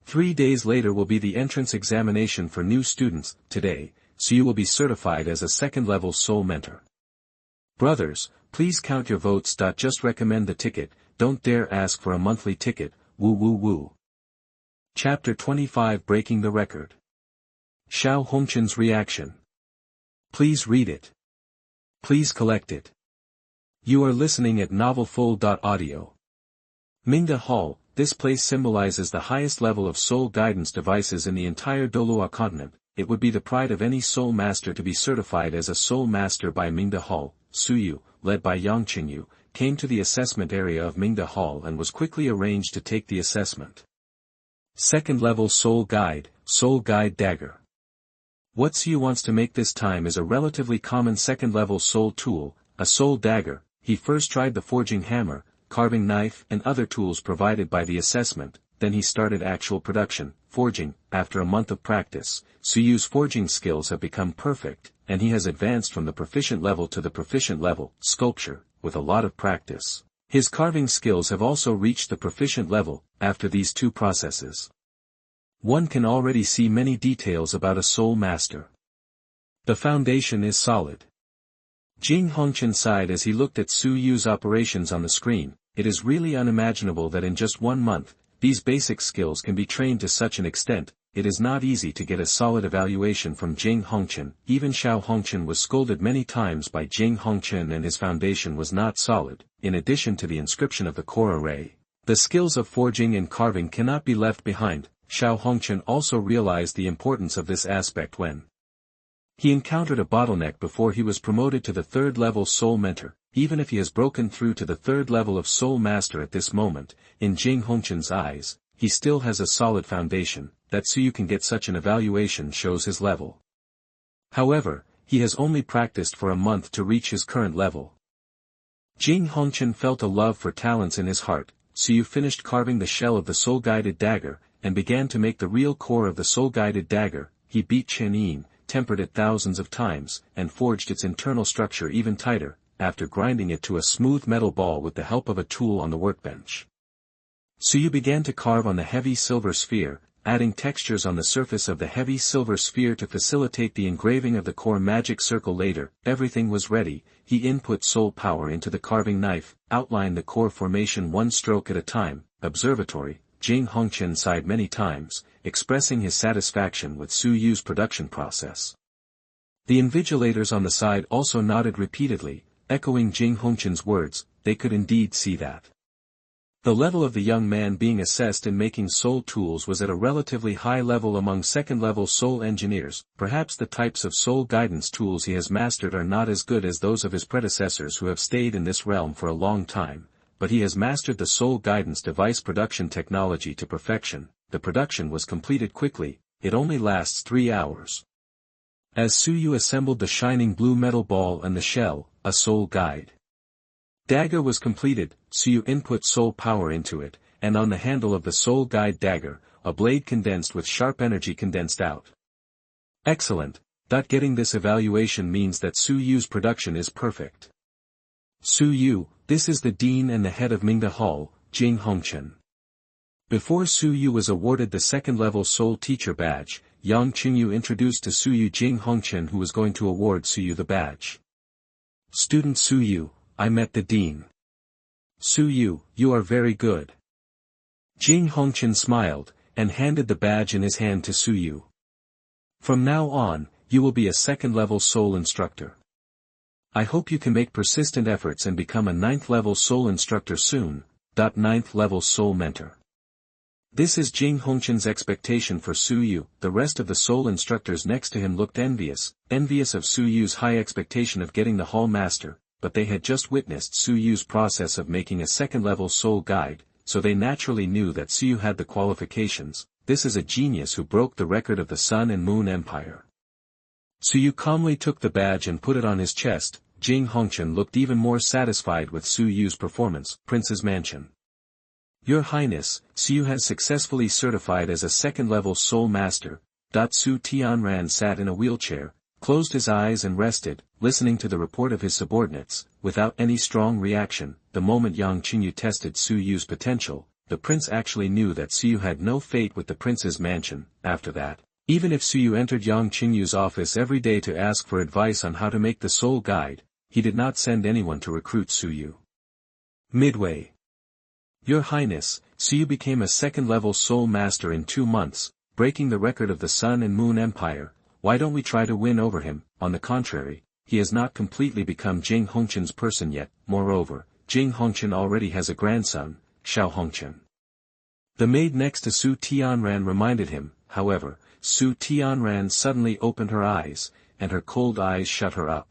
3 days later will be the entrance examination for new students. Today, Suyu will be certified as a second-level soul mentor. Brothers, please count your votes. Just recommend the ticket, don't dare ask for a monthly ticket. Woo woo woo. Chapter 25 Breaking the Record. Xiao Hongchen's reaction. Please read it. Please collect it. You are listening at novelfull.audio. Mingde Hall, this place symbolizes the highest level of soul guidance devices in the entire Douluo Continent. It would be the pride of any soul master to be certified as a soul master by Mingde Hall. Suyu, led by Yang Chengyu, came to the assessment area of Mingde Hall and was quickly arranged to take the assessment. Second-level soul guide dagger. What Suyu wants to make this time is a relatively common second-level soul tool, a soul dagger. He first tried the forging hammer, carving knife and other tools provided by the assessment, then he started actual production, forging. After a month of practice, Suyu's forging skills have become perfect, and he has advanced from the proficient level to the proficient level, sculpture, with a lot of practice. His carving skills have also reached the proficient level. After these 2 processes, one can already see many details about a soul master. The foundation is solid. Yang Hongchen sighed as he looked at Suyu's operations on the screen. It is really unimaginable that in just 1 month, these basic skills can be trained to such an extent. It is not easy to get a solid evaluation from Yang Hongchen. Even Xiao Hongchen was scolded many times by Yang Hongchen and his foundation was not solid. In addition to the inscription of the core array, the skills of forging and carving cannot be left behind. Xiao Hongchen also realized the importance of this aspect when he encountered a bottleneck before he was promoted to the 3rd-level soul mentor. Even if he has broken through to the 3rd level of soul master at this moment, in Yang Hongchen's eyes, he still has a solid foundation. That Suyu can get such an evaluation shows his level. However, he has only practiced for a month to reach his current level. Yang Hongchen felt a love for talents in his heart. Suyu finished carving the shell of the soul-guided dagger, and began to make the real core of the soul-guided dagger. He beat Chen, tempered it thousands of times, and forged its internal structure even tighter, after grinding it to a smooth metal ball with the help of a tool on the workbench. Suyu began to carve on the heavy silver sphere, adding textures on the surface of the heavy silver sphere to facilitate the engraving of the core magic circle. Later, everything was ready. He input soul power into the carving knife, outlined the core formation 1 stroke at a time. Observatory. Yang Hongchen sighed many times, expressing his satisfaction with Suyu's production process. The invigilators on the side also nodded repeatedly, echoing Yang Hongchen's words. They could indeed see that the level of the young man being assessed in making soul tools was at a relatively high level among second-level soul engineers. Perhaps the types of soul guidance tools he has mastered are not as good as those of his predecessors who have stayed in this realm for a long time, but he has mastered the soul guidance device production technology to perfection. The production was completed quickly, it only lasts 3 hours. As Suyu assembled the shining blue metal ball and the shell, a soul guide Dagger was completed, Suyu input soul power into it, and on the handle of the soul guide dagger, a blade condensed with sharp energy condensed out. Excellent. Getting this evaluation means that Suyu's production is perfect. Suyu, this is the dean and the head of Mingda Hall, Yang Hongchen. Before Suyu was awarded the second-level Soul Teacher badge, Yang Chengyu introduced to Suyu Yang Hongchen, who was going to award Suyu the badge. Student Suyu, I met the dean. Suyu, you are very good. Yang Hongchen smiled, and handed the badge in his hand to Suyu. From now on, you will be a second-level soul instructor. I hope you can make persistent efforts and become a 9th-level soul instructor soon. 9th-level soul mentor. This is Yang Hongchen's expectation for Suyu. The rest of the soul instructors next to him looked envious of Suyu's high expectation of getting the hall master, but they had just witnessed Suyu's process of making a second-level soul guide, so they naturally knew that Suyu had the qualifications. This is a genius who broke the record of the Sun and Moon Empire. Suyu calmly took the badge and put it on his chest. Yang Hongchen looked even more satisfied with Suyu's performance. Prince's Mansion. Your Highness, Suyu has successfully certified as a second-level soul master. Su Tianran sat in a wheelchair, closed his eyes and rested, listening to the report of his subordinates, without any strong reaction. The moment Yang Chengyu tested Suyu's potential, the prince actually knew that Suyu had no fate with the prince's mansion. After that, even if Suyu entered Yang Chengyu's office every day to ask for advice on how to make the soul guide, he did not send anyone to recruit Suyu. Midway. Your Highness, Suyu became a second-level soul master in 2 months, breaking the record of the Sun and Moon Empire. Why don't we try to win over him? On the contrary, he has not completely become Yang Hongchen's person yet. Moreover, Yang Hongchen already has a grandson, Xiao Hongchen. The maid next to Su Tianran reminded him. However, Su Tianran suddenly opened her eyes, and her cold eyes shut her up.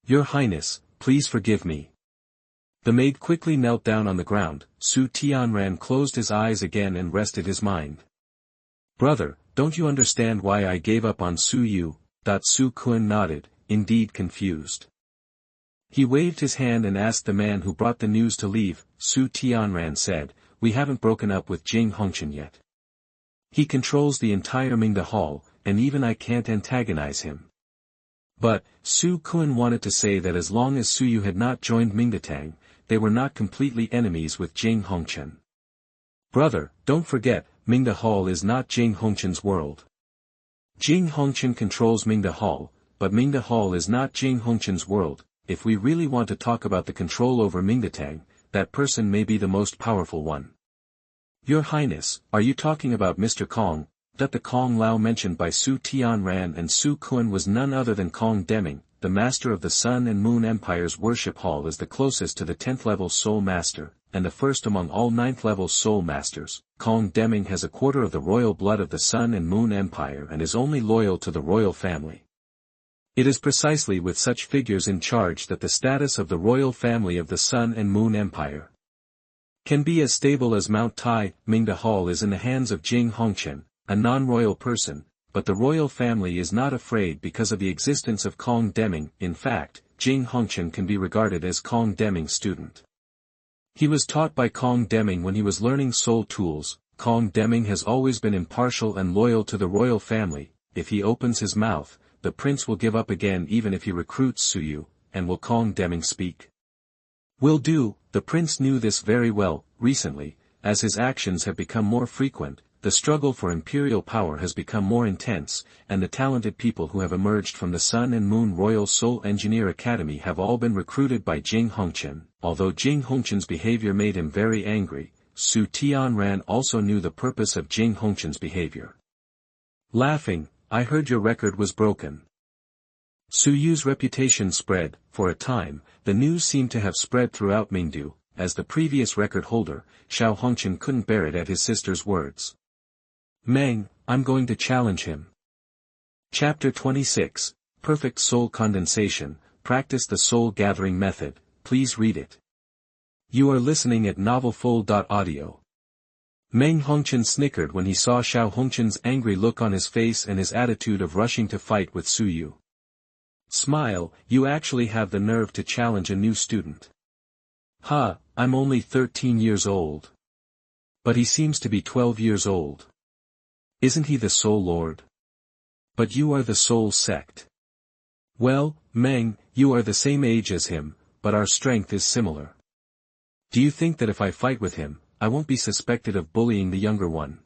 Your Highness, please forgive me. The maid quickly knelt down on the ground. Su Tianran closed his eyes again and rested his mind. Brother, don't you understand why I gave up on Suyu? Su Kun nodded, indeed confused. He waved his hand and asked the man who brought the news to leave. Su Tianran said, we haven't broken up with Yang Hongchen yet. He controls the entire Mingda Hall, and even I can't antagonize him. But, Su Kun wanted to say that as long as Suyu had not joined Mingdatang, they were not completely enemies with Yang Hongchen. Brother, don't forget, Mingda Hall is not Yang Hongchen's world. Yang Hongchen controls Mingda Hall, but Mingda Hall is not Yang Hongchen's world. If we really want to talk about the control over Mingdatang, that person may be the most powerful one. Your Highness, are you talking about Mr. Kong? The Kong Lao mentioned by Su Tianran and Su Kun was none other than Kong Deming, the master of the Sun and Moon Empire's worship hall, is the closest to the 10th-level soul master, and the first among all 9th-level soul masters. Kong Deming has a quarter of the royal blood of the Sun and Moon Empire and is only loyal to the royal family. It is precisely with such figures in charge that the status of the royal family of the Sun and Moon Empire can be as stable as Mount Tai. Mingda Hall is in the hands of Yang Hongchen, a non-royal person, but the royal family is not afraid because of the existence of Kong Deming. In fact, Yang Hongchen can be regarded as Kong Deming's student. He was taught by Kong Deming when he was learning soul tools. Kong Deming has always been impartial and loyal to the royal family. If he opens his mouth, the prince will give up again even if he recruits Suyu. And will Kong Deming speak? Will do. The prince knew this very well. Recently, as his actions have become more frequent, the struggle for imperial power has become more intense, and the talented people who have emerged from the Sun and Moon Royal Soul Engineer Academy have all been recruited by Yang Hongchen. Although Yang Hongchen's behavior made him very angry, Su Tianran also knew the purpose of Yang Hongchen's behavior. Laughing, I heard your record was broken. Suyu's reputation spread. For a time, the news seemed to have spread throughout Mingdu. As the previous record holder, Xiao Hongchen couldn't bear it at his sister's words. Meng, I'm going to challenge him. Chapter 26, Perfect Soul Condensation, Practice the Soul Gathering Method. Please read it. You are listening at novelfull.audio. Meng Hongchen snickered when he saw Xiao Hongchen's angry look on his face and his attitude of rushing to fight with Suyu. Smile, you actually have the nerve to challenge a new student. Ha, I'm only 13 years old. But he seems to be 12 years old. Isn't he the Soul Lord? But you are the Soul Sect. Well, Meng, you are the same age as him, but our strength is similar. Do you think that if I fight with him, I won't be suspected of bullying the younger one?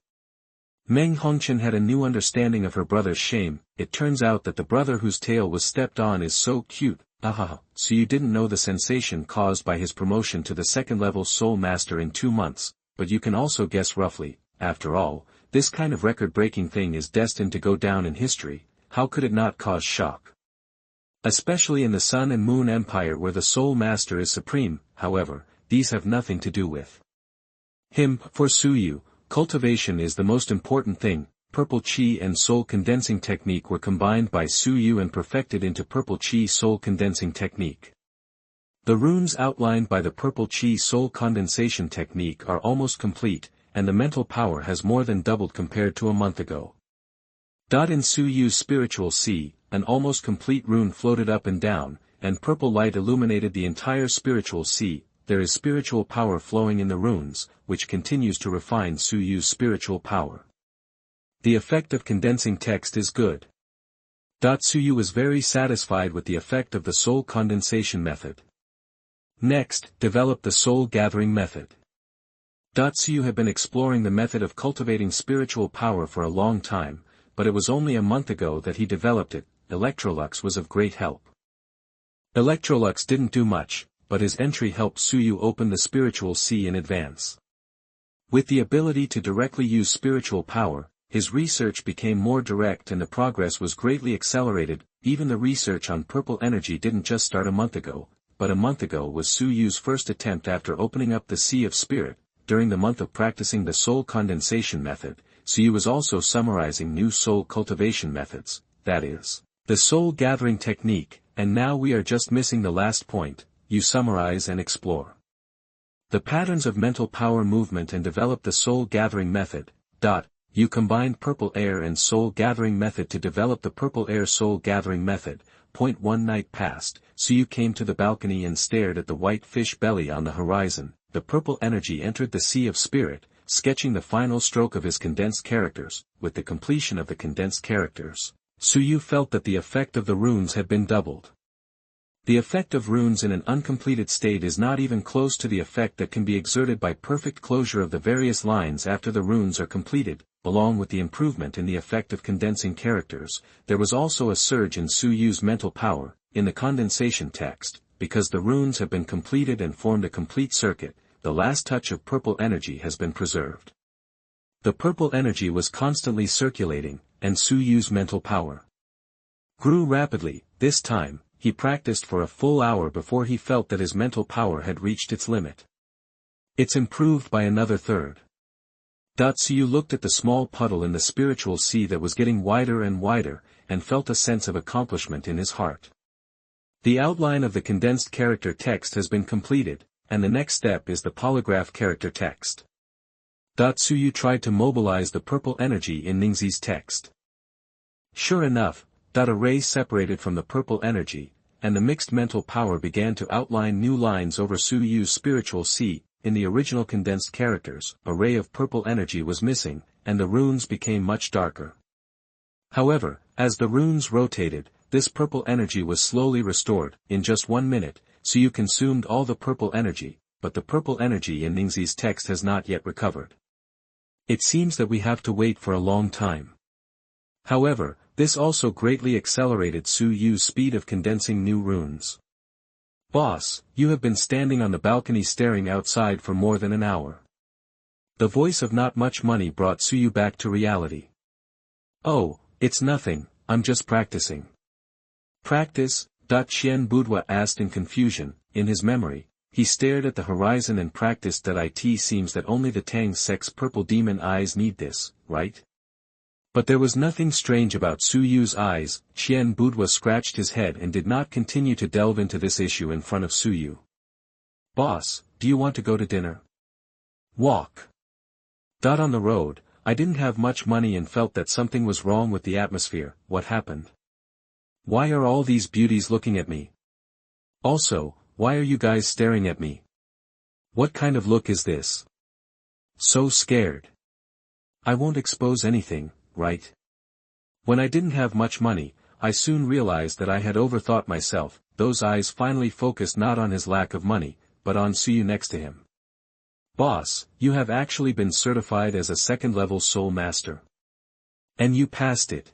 Meng Hongchen had a new understanding of her brother's shame. It turns out that the brother whose tail was stepped on is so cute. Ahaha, so you didn't know the sensation caused by his promotion to the second-level Soul Master in 2 months, but you can also guess roughly. After all, this kind of record-breaking thing is destined to go down in history. How could it not cause shock? Especially in the Sun and Moon Empire where the Soul Master is supreme. However, these have nothing to do with him. For Suyu, cultivation is the most important thing. Purple Qi and Soul Condensing Technique were combined by Suyu and perfected into Purple Qi Soul Condensing Technique. The runes outlined by the Purple Qi Soul Condensation Technique are almost complete, and the mental power has more than doubled compared to a month ago. In Suyu's spiritual sea, an almost complete rune floated up and down, and purple light illuminated the entire spiritual sea. There is spiritual power flowing in the runes, which continues to refine Suyu's spiritual power. The effect of condensing text is good. Suyu was very satisfied with the effect of the soul condensation method. Next, develop the soul gathering method. Suyu had been exploring the method of cultivating spiritual power for a long time, but it was only a month ago that he developed it. Electrolux was of great help. Electrolux didn't do much, but his entry helped Suyu open the spiritual sea in advance. With the ability to directly use spiritual power, his research became more direct and the progress was greatly accelerated. Even the research on purple energy didn't just start a month ago, but a month ago was Suyu's first attempt after opening up the Sea of Spirit. During the month of practicing the soul condensation method, Suyu was also summarizing new soul cultivation methods, that is, the soul gathering technique, and now we are just missing the last point. You summarize and explore the patterns of mental power movement and develop the soul gathering method. You combined purple air and soul gathering method to develop the purple air soul gathering method. Point. One night passed, so you came to the balcony and stared at the white fish belly on the horizon. The purple energy entered the Sea of Spirit, sketching the final stroke of his condensed characters. With the completion of the condensed characters, Suyu felt that the effect of the runes had been doubled. The effect of runes in an uncompleted state is not even close to the effect that can be exerted by perfect closure of the various lines after the runes are completed. Along with the improvement in the effect of condensing characters, there was also a surge in Suyu's mental power. In the condensation text, because the runes have been completed and formed a complete circuit, the last touch of purple energy has been preserved. The purple energy was constantly circulating, and Suyu's mental power grew rapidly. This time, he practiced for a full hour before he felt that his mental power had reached its limit. It's improved by another third. Suyu looked at the small puddle in the spiritual sea that was getting wider and wider, and felt a sense of accomplishment in his heart. The outline of the condensed character text has been completed, and the next step is the polygraph character text. Suyu tried to mobilize the purple energy in Ningxi's text. Sure enough, a ray separated from the purple energy, and the mixed mental power began to outline new lines over Suyu's spiritual sea. In the original condensed characters, a ray of purple energy was missing, and the runes became much darker. However, as the runes rotated, this purple energy was slowly restored. In just 1 minute, Suyu consumed all the purple energy, but the purple energy in Ningxi's text has not yet recovered. It seems that we have to wait for a long time. However, this also greatly accelerated Suyu's speed of condensing new runes. Boss, you have been standing on the balcony staring outside for more than an hour. The voice of not much money brought Suyu back to reality. Oh, it's nothing, I'm just practicing. Practice? Qian Budwa asked in confusion. In his memory, he stared at the horizon and practiced. It seems that only the Tang Sect's purple demon eyes need this, right? But there was nothing strange about Suyu's eyes. Qian Budwa scratched his head and did not continue to delve into this issue in front of Suyu. Boss, do you want to go to dinner? Walk. On the road, I didn't have much money and felt that something was wrong with the atmosphere. What happened? Why are all these beauties looking at me? Also, why are you guys staring at me? What kind of look is this? So scared. I won't expose anything, right? When I didn't have much money, I soon realized that I had overthought myself. Those eyes finally focused not on his lack of money, but on Suyu next to him. Boss, you have actually been certified as a second-level soul master. And you passed it.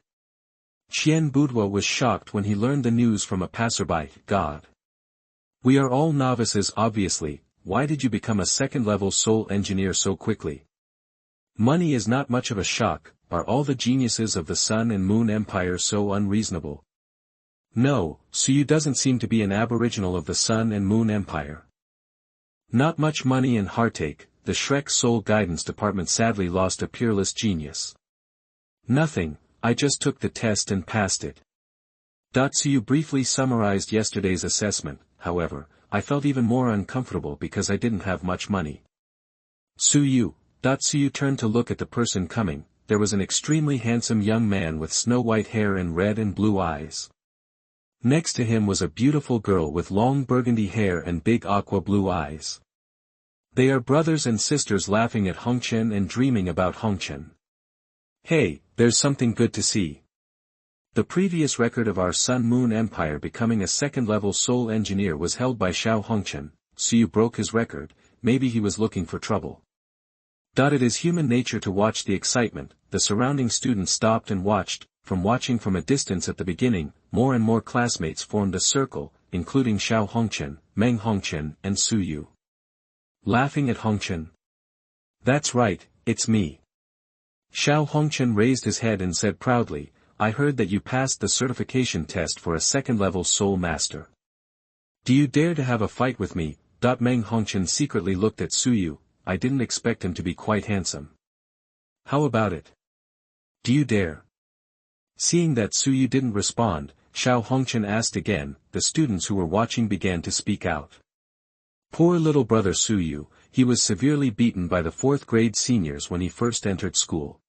Qian Buduo was shocked when he learned the news from a passerby. God. We are all novices obviously, why did you become a second-level soul engineer so quickly? Money is not much of a shock, are all the geniuses of the Sun and Moon Empire so unreasonable? No, Suyu doesn't seem to be an aboriginal of the Sun and Moon Empire. Not much money and heartache, the Shrek Soul Guidance Department sadly lost a peerless genius. Nothing, I just took the test and passed it. Suyu briefly summarized yesterday's assessment, however, I felt even more uncomfortable because I didn't have much money. Suyu turned to look at the person coming. There was an extremely handsome young man with snow-white hair and red and blue eyes. Next to him was a beautiful girl with long burgundy hair and big aqua-blue eyes. They are brothers and sisters laughing at Hongchen and dreaming about Hongchen. Hey, there's something good to see. The previous record of our Sun-Moon Empire becoming a second-level soul engineer was held by Xiao Hongchen. Suyu broke his record, maybe he was looking for trouble. It is human nature to watch the excitement. The surrounding students stopped and watched. From watching from a distance at the beginning, more and more classmates formed a circle, including Xiao Hongchen, Meng Hongchen and Suyu. Laughing at Hongchen. That's right, it's me. Xiao Hongchen raised his head and said proudly, I heard that you passed the certification test for a second-level soul master. Do you dare to have a fight with me? Meng Hongchen secretly looked at Suyu. I didn't expect him to be quite handsome. How about it? Do you dare? Seeing that Suyu didn't respond, Xiao Hongchen asked again. The students who were watching began to speak out. Poor little brother Suyu, he was severely beaten by the 4th grade seniors when he first entered school.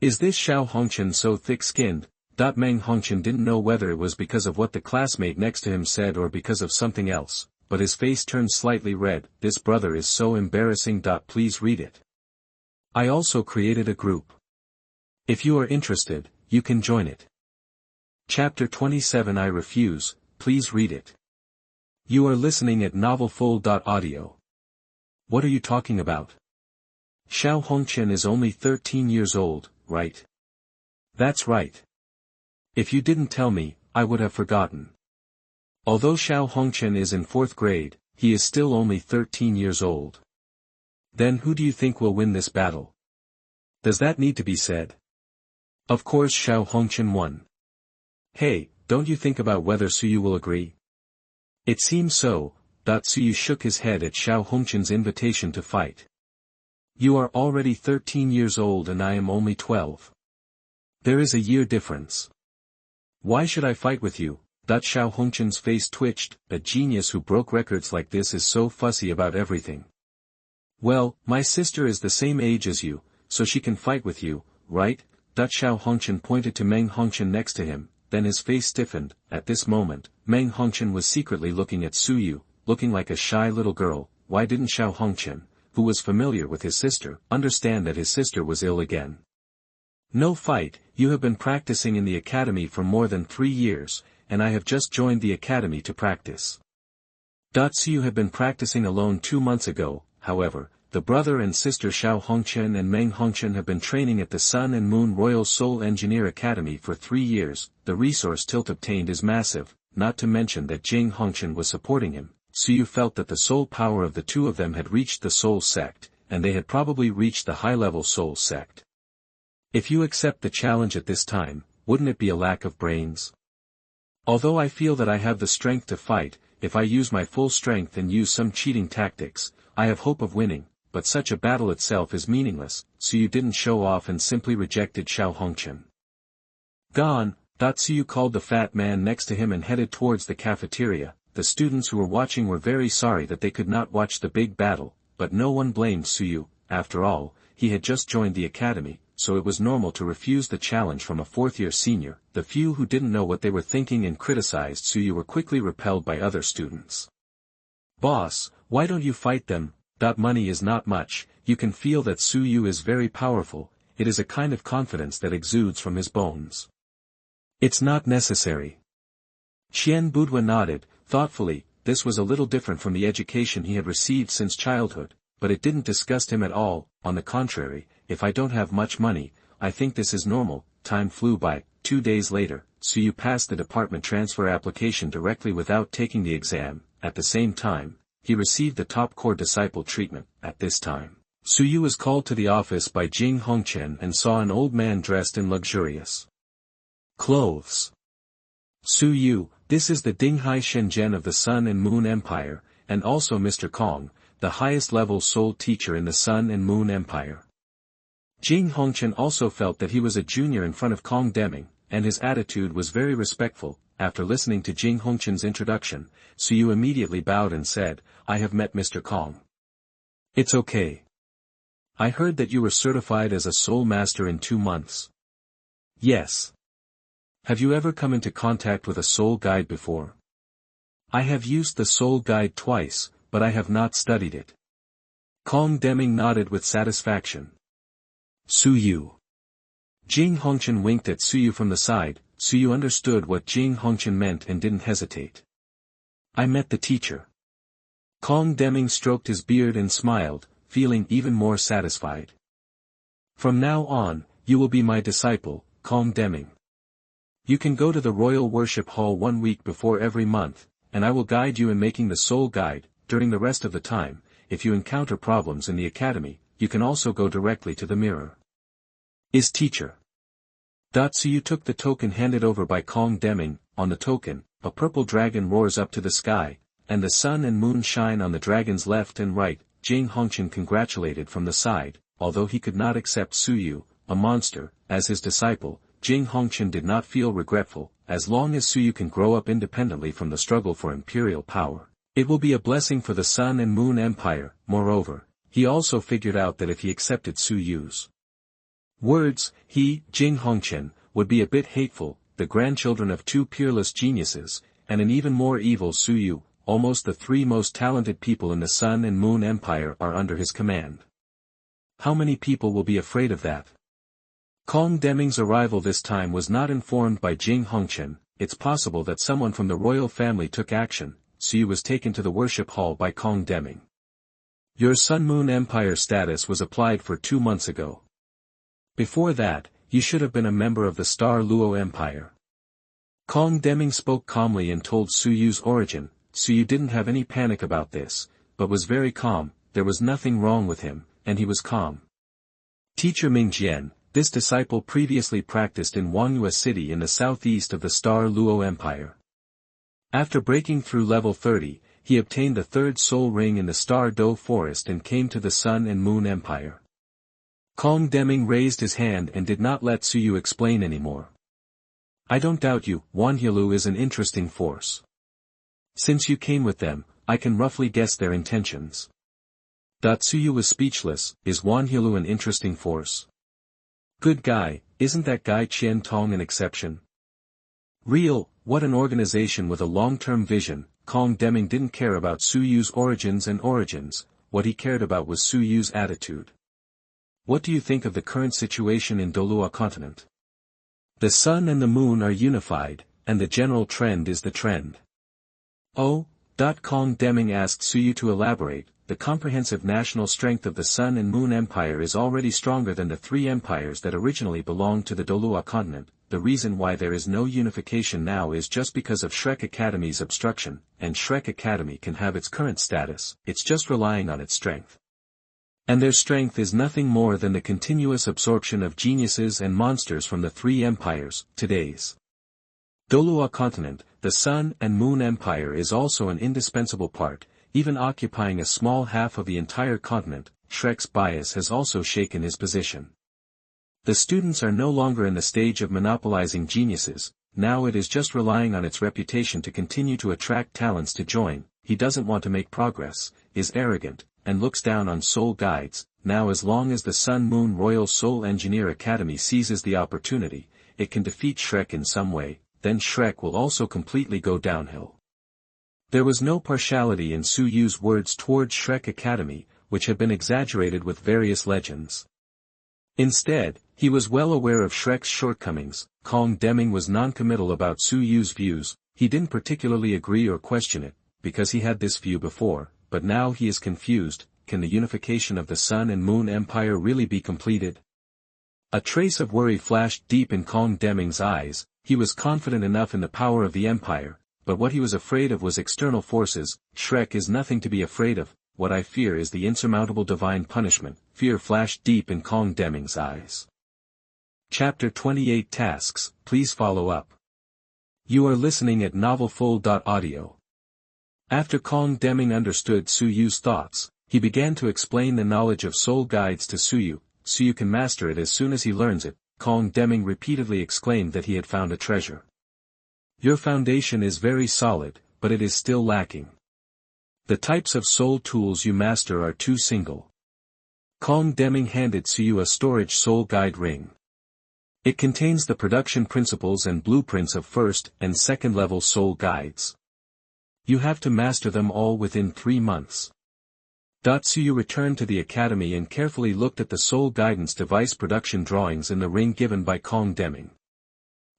Is this Xiao Hongchen so thick-skinned? Meng Hongchen didn't know whether it was because of what the classmate next to him said or because of something else, but his face turned slightly red. This brother is so embarrassing. Please read it. I also created a group. If you are interested, you can join it. Chapter 27 I refuse, please read it. You are listening at novelfull.audio. What are you talking about? Xiao Hongchen is only 13 years old, right? That's right. If you didn't tell me, I would have forgotten. Although Xiao Hongchen is in 4th grade, he is still only 13 years old. Then who do you think will win this battle? Does that need to be said? Of course Xiao Hongchen won. Hey, don't you think about whether Suyu will agree? It seems so. Suyu shook his head at Xiao Hongchen's invitation to fight. You are already 13 years old and I am only 12. There is a year difference. Why should I fight with you? Xiao Hongchen's face twitched. A genius who broke records like this is so fussy about everything. Well, my sister is the same age as you, so she can fight with you, right? Xiao Hongchen pointed to Meng Hongchen next to him, then his face stiffened. At this moment, Meng Hongchen was secretly looking at Suyu, looking like a shy little girl. Why didn't Xiao Hongchen, who was familiar with his sister, understand that his sister was ill again? No fight, you have been practicing in the academy for more than 3 years, and I have just joined the academy to practice. Suyu had been practicing alone 2 months ago, however, the brother and sister Xiao Hongchen and Meng Hongchen have been training at the Sun and Moon Royal Soul Engineer Academy for 3 years. The resource tilt obtained is massive, not to mention that Jing Hongchen was supporting him. Suyu felt that the soul power of the two of them had reached the Soul Sect, and they had probably reached the high-level Soul Sect. If you accept the challenge at this time, wouldn't it be a lack of brains? Although I feel that I have the strength to fight, if I use my full strength and use some cheating tactics, I have hope of winning, but such a battle itself is meaningless. Suyu didn't show off and simply rejected Xiao Hongchen. Gone. Suyu called the fat man next to him and headed towards the cafeteria. The students who were watching were very sorry that they could not watch the big battle, but no one blamed Suyu. After all, he had just joined the academy, so it was normal to refuse the challenge from a 4th-year senior. The few who didn't know what they were thinking and criticized Suyu were quickly repelled by other students. Boss, Why don't you fight them? That money is not much. You can feel that Su Yu is very powerful. It is a kind of confidence that exudes from his bones. It's not necessary. Qian Budwa nodded, thoughtfully. This was a little different from the education he had received since childhood, but it didn't disgust him at all. On the contrary, if I don't have much money, I think this is normal. Time flew by. 2 days later, Su Yu passed the department transfer application directly without taking the exam. At the same time, he received the top core disciple treatment. At this time, Su Yu was called to the office by Yang Hongchen and saw an old man dressed in luxurious clothes. Su Yu, this is the Dinghai Shenzhen of the Sun and Moon Empire, and also Mr. Kong, the highest level soul teacher in the Sun and Moon Empire. Jing Hongchen also felt that he was a junior in front of Kong Deming, and his attitude was very respectful. After listening to Jing Hongchen's introduction, Su Yu immediately bowed and said, I have met Mr. Kong. It's okay. I heard that you were certified as a soul master in 2 months. Yes. Have you ever come into contact with a soul guide before? I have used the soul guide twice, but I have not studied it. Kong Deming nodded with satisfaction. Su Yu. Jing Hongchen winked at Su Yu from the side. Su Yu understood what Jing Hongchen meant and didn't hesitate. I met the teacher. Kong Deming stroked his beard and smiled, feeling even more satisfied. From now on, you will be my disciple, Kong Deming. You can go to the Royal Worship Hall 1 week before every month, and I will guide you in making the soul guide. During the rest of the time, if you encounter problems in the academy, you can also go directly to the mirror. Is teacher. Su Yu took the token handed over by Kong Deming. On the token, a purple dragon roars up to the sky, and the sun and moon shine on the dragon's left and right. Jing Hongchen congratulated from the side. Although he could not accept Su Yu, a monster, as his disciple, Jing Hongchen did not feel regretful. As long as Su Yu can grow up independently from the struggle for imperial power, it will be a blessing for the Sun and Moon Empire. Moreover, he also figured out that if he accepted Su Yu's words, he, Jing Hongchen, would be a bit hateful, the grandchildren of 2 peerless geniuses, and an even more evil Su Yu. Almost the 3 most talented people in the Sun and Moon Empire are under his command. How many people will be afraid of that? Kong Deming's arrival this time was not informed by Jing Hongchen. It's possible that someone from the royal family took action. Su Yu was taken to the worship hall by Kong Deming. Your Sun-Moon Empire status was applied for 2 months ago. Before that, you should have been a member of the Star Luo Empire. Kong Deming spoke calmly and told Su Yu's origin. Su Yu didn't have any panic about this, but was very calm. There was nothing wrong with him, and he was calm. Teacher Ming Jian, this disciple previously practiced in Wangyue City in the southeast of the Star Luo Empire. After breaking through level 30, he obtained the 3rd soul ring in the Star Do Forest and came to the Sun and Moon Empire. Kong Deming raised his hand and did not let Su Yu explain anymore. I don't doubt you. Wanhilu is an interesting force. Since you came with them, I can roughly guess their intentions. Su Yu was speechless. Is Wanhilu an interesting force? Good guy, isn't that guy Qian Tong an exception? Real, what an organization with a long-term vision. Kong Deming didn't care about Su Yu's origins, what he cared about was Su Yu's attitude. What do you think of the current situation in Douluo Continent? The sun and the moon are unified, and the general trend is the trend. Oh, Kong Deming asked Su Yu to elaborate. The comprehensive national strength of the Sun and Moon Empire is already stronger than the 3 empires that originally belonged to the Douluo Continent. The reason why there is no unification now is just because of Shrek Academy's obstruction, and Shrek Academy can have its current status, it's just relying on its strength. And their strength is nothing more than the continuous absorption of geniuses and monsters from the 3 empires. Today's Douluo Continent, the Sun and Moon Empire is also an indispensable part, even occupying a small half of the entire continent. Shrek's bias has also shaken his position. The students are no longer in the stage of monopolizing geniuses, now it is just relying on its reputation to continue to attract talents to join. He doesn't want to make progress, is arrogant, and looks down on soul guides. Now as long as the Sun-Moon Royal Soul Engineer Academy seizes the opportunity, it can defeat Shrek in some way, then Shrek will also completely go downhill. There was no partiality in Su Yu's words towards Shrek Academy, which had been exaggerated with various legends. Instead, he was well aware of Shrek's shortcomings. Kong Deming was non-committal about Su Yu's views. He didn't particularly agree or question it, because he had this view before, but now he is confused. Can the unification of the Sun and Moon Empire really be completed? A trace of worry flashed deep in Kong Deming's eyes. He was confident enough in the power of the Empire, but what he was afraid of was external forces. Shrek is nothing to be afraid of. What I fear is the insurmountable divine punishment. Fear flashed deep in Kong Deming's eyes. Chapter 28 Tasks, please follow up. You are listening at novelfull.audio. After Kong Deming understood Su Yu's thoughts, he began to explain the knowledge of soul guides to Su Yu. Su Yu can master it as soon as he learns it. Kong Deming repeatedly exclaimed that he had found a treasure. Your foundation is very solid, but it is still lacking. The types of soul tools you master are too single. Kong Deming handed Su Yu a storage soul guide ring. It contains the production principles and blueprints of first and second level soul guides. You have to master them all within 3 months. Su Yu returned to the academy and carefully looked at the soul guidance device production drawings in the ring given by Kong Deming.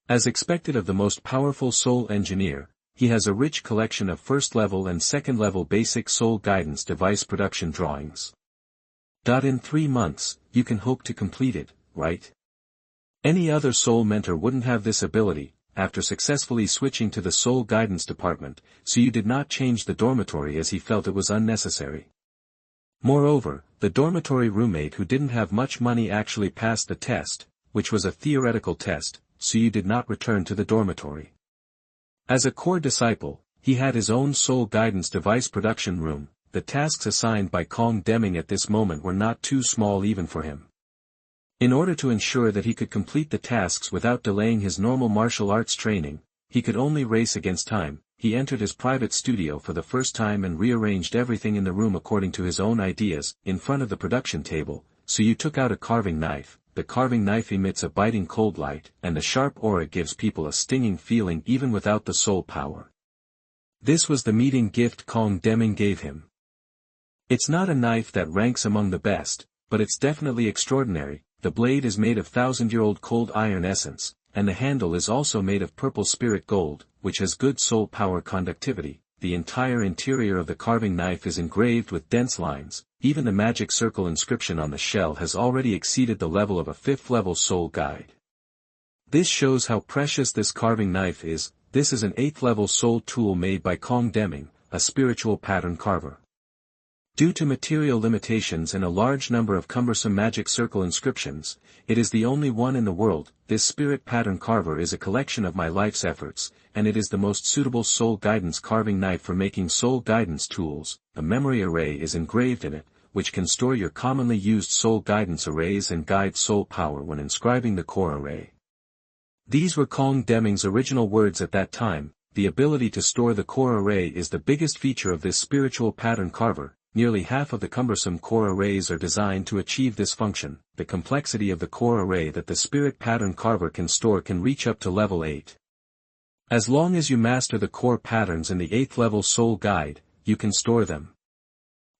As expected of the most powerful soul engineer, he has a rich collection of first-level and second-level basic soul guidance device production drawings. In 3 months, you can hope to complete it, right? Any other soul mentor wouldn't have this ability. After successfully switching to the soul guidance department, Su Yu did not change the dormitory as he felt it was unnecessary. Moreover, the dormitory roommate who didn't have much money actually passed the test, which was a theoretical test. Su Yu did not return to the dormitory. As a core disciple, he had his own soul guidance device production room. The tasks assigned by Kong Deming at this moment were not too small even for him. In order to ensure that he could complete the tasks without delaying his normal martial arts training, he could only race against time. He entered his private studio for the first time and rearranged everything in the room according to his own ideas. In front of the production table, Su Yu took out a carving knife. The carving knife emits a biting cold light, and the sharp aura gives people a stinging feeling even without the soul power. This was the meeting gift Kong Deming gave him. It's not a knife that ranks among the best, but it's definitely extraordinary. The blade is made of 1000-year-old cold iron essence, and the handle is also made of purple spirit gold, which has good soul power conductivity. The entire interior of the carving knife is engraved with dense lines. Even the magic circle inscription on the shell has already exceeded the level of a 5th-level soul guide. This shows how precious this carving knife is. This is an 8th-level soul tool made by Kong Deming, a spiritual pattern carver. Due to material limitations and a large number of cumbersome magic circle inscriptions, it is the only one in the world. This spirit pattern carver is a collection of my life's efforts, and it is the most suitable soul guidance carving knife for making soul guidance tools. A memory array is engraved in it, which can store your commonly used soul guidance arrays and guide soul power when inscribing the core array. These were Kong Deming's original words at that time. The ability to store the core array is the biggest feature of this spiritual pattern carver. Nearly half of the cumbersome core arrays are designed to achieve this function. The complexity of the core array that the spirit pattern carver can store can reach up to level 8. As long as you master the core patterns in the 8th level soul guide, you can store them.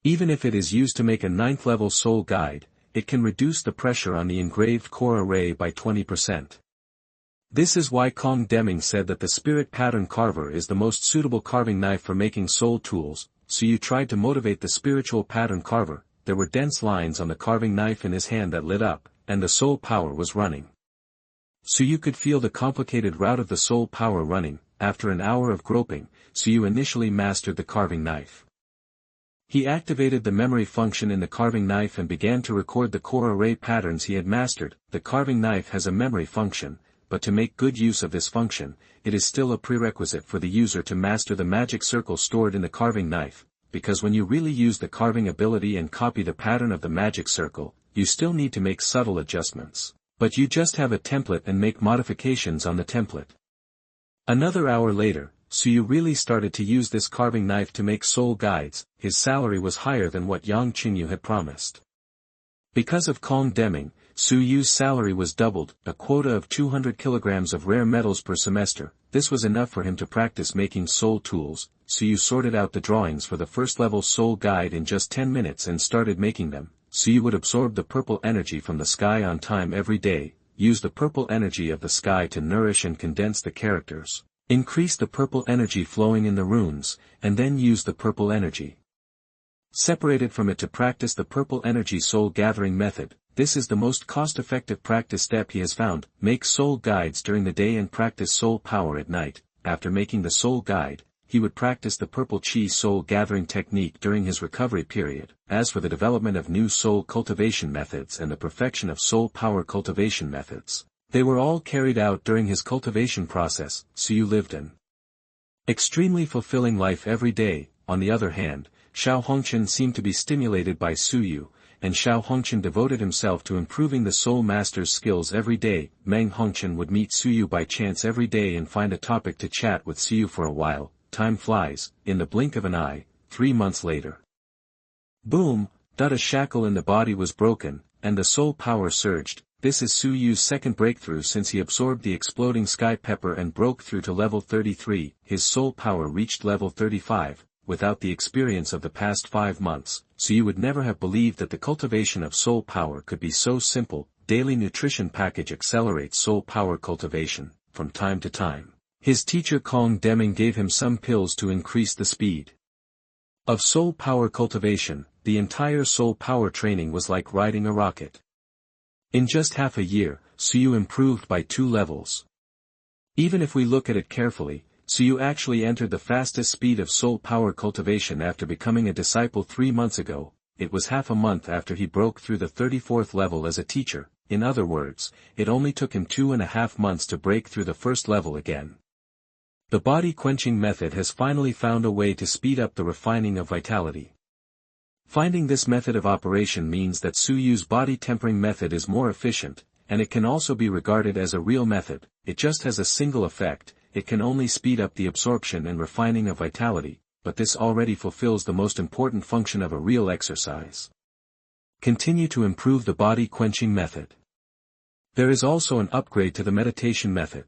Even if it is used to make a 9th level soul guide, it can reduce the pressure on the engraved core array by 20%. This is why Kong Deming said that the spirit pattern carver is the most suitable carving knife for making soul tools. Su Yu tried to motivate the spiritual pattern carver. There were dense lines on the carving knife in his hand that lit up, and the soul power was running. Su Yu could feel the complicated route of the soul power running. After an hour of groping, Su Yu initially mastered the carving knife. He activated the memory function in the carving knife and began to record the core array patterns he had mastered. The carving knife has a memory function, but to make good use of this function, it is still a prerequisite for the user to master the magic circle stored in the carving knife, because when you really use the carving ability and copy the pattern of the magic circle, you still need to make subtle adjustments. But you just have a template and make modifications on the template. Another hour later, Su Yu really started to use this carving knife to make soul guides. His salary was higher than what Yang Chengyu had promised. Because of Kong Deming, Su Yu's salary was doubled, a quota of 200 kilograms of rare metals per semester. This was enough for him to practice making soul tools. Su Yu sorted out the drawings for the first-level soul guide in just 10 minutes and started making them. Su Yu would absorb the purple energy from the sky on time every day, use the purple energy of the sky to nourish and condense the characters, increase the purple energy flowing in the runes, and then use the purple energy separated from it to practice the purple energy soul gathering method. This is the most cost-effective practice step he has found. Make soul guides during the day and practice soul power at night. After making the soul guide, he would practice the purple chi soul gathering technique during his recovery period. As for the development of new soul cultivation methods and the perfection of soul power cultivation methods, they were all carried out during his cultivation process. Su Yu lived an extremely fulfilling life every day. On the other hand, Xiao Hongchen seemed to be stimulated by Su Yu, and Xiao Hongchen devoted himself to improving the soul master's skills every day. Meng Hongchen would meet Su Yu by chance every day and find a topic to chat with Su Yu for a while. Time flies, in the blink of an eye. 3 months later. Boom! A shackle in the body was broken, and the soul power surged. This is Su Yu's second breakthrough since he absorbed the exploding sky pepper and broke through to level 33. His soul power reached level 35. Without the experience of the past 5 months, Su Yu would never have believed that the cultivation of soul power could be so simple. Daily nutrition package accelerates soul power cultivation. From time to time, his teacher Kong Deming gave him some pills to increase the speed of soul power cultivation. The entire soul power training was like riding a rocket. In just half a year, Su Yu improved by 2 levels. Even if we look at it carefully, Su Yu actually entered the fastest speed of soul power cultivation after becoming a disciple 3 months ago. It was half a month after he broke through the 34th level as a teacher. In other words, it only took him 2.5 months to break through the first level again. The body quenching method has finally found a way to speed up the refining of vitality. Finding this method of operation means that Su Yu's body tempering method is more efficient, and it can also be regarded as a real method. It just has a single effect. It can only speed up the absorption and refining of vitality, but this already fulfills the most important function of a real exercise. Continue to improve the body quenching method. There is also an upgrade to the meditation method.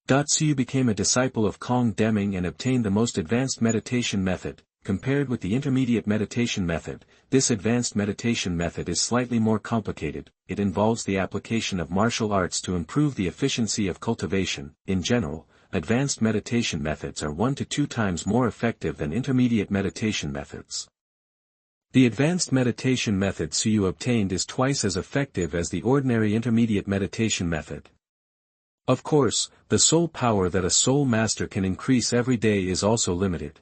Su Yu became a disciple of Kong Deming and obtained the most advanced meditation method. Compared with the intermediate meditation method, this advanced meditation method is slightly more complicated. It involves the application of martial arts to improve the efficiency of cultivation. In general, advanced meditation methods are 1 to 2 times more effective than intermediate meditation methods. The advanced meditation method Su Yu obtained is twice as effective as the ordinary intermediate meditation method. Of course, the soul power that a soul master can increase every day is also limited.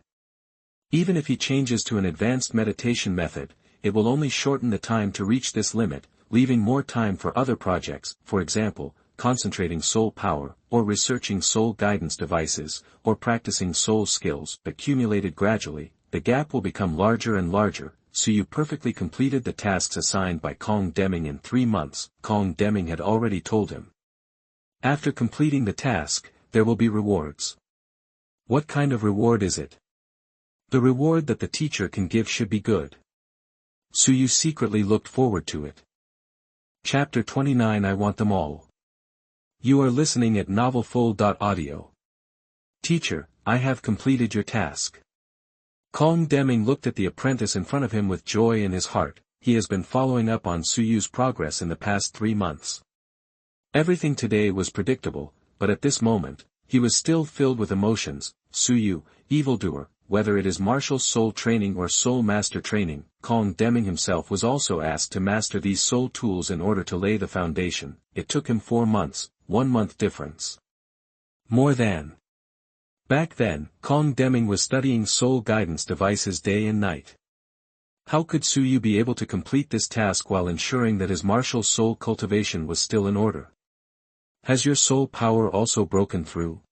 Even if he changes to an advanced meditation method, it will only shorten the time to reach this limit, leaving more time for other projects, for example, concentrating soul power, or researching soul guidance devices, or practicing soul skills. Accumulated gradually, the gap will become larger and larger. Su Yu perfectly completed the tasks assigned by Kong Deming in 3 months. Kong Deming had already told him. After completing the task, there will be rewards. What kind of reward is it? The reward that the teacher can give should be good. Su Yu secretly looked forward to it. Chapter 29 I want them all. You are listening at novelfull.audio. Teacher, I have completed your task. Kong Deming looked at the apprentice in front of him with joy in his heart. He has been following up on Su Yu's progress in the past 3 months. Everything today was predictable, but at this moment, he was still filled with emotions. Su Yu, evildoer, whether it is martial soul training or soul master training, Kong Deming himself was also asked to master these soul tools in order to lay the foundation. It took him 4 months, 1 month difference. More than. Back then, Kong Deming was studying soul guidance devices day and night. How could Su Yu be able to complete this task while ensuring that his martial soul cultivation was still in order? Has your soul power also broken through?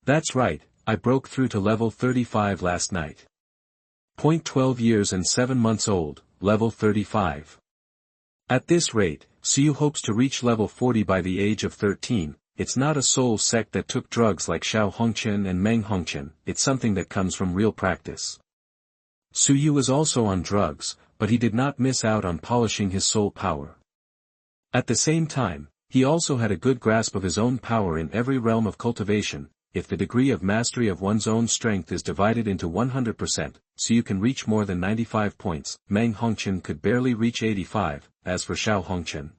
That's right, I broke through to level 35 last night. 12 years and 7 months old, level 35. At this rate, Su Yu hopes to reach level 40 by the age of 13. It's not a soul sect that took drugs like Xiao Hongchen and Meng Hongchen, it's something that comes from real practice. Su Yu was also on drugs, but he did not miss out on polishing his soul power. At the same time, he also had a good grasp of his own power in every realm of cultivation. If the degree of mastery of one's own strength is divided into 100%, so you can reach more than 95 points, Meng Hongchen could barely reach 85, as for Xiao Hongchen.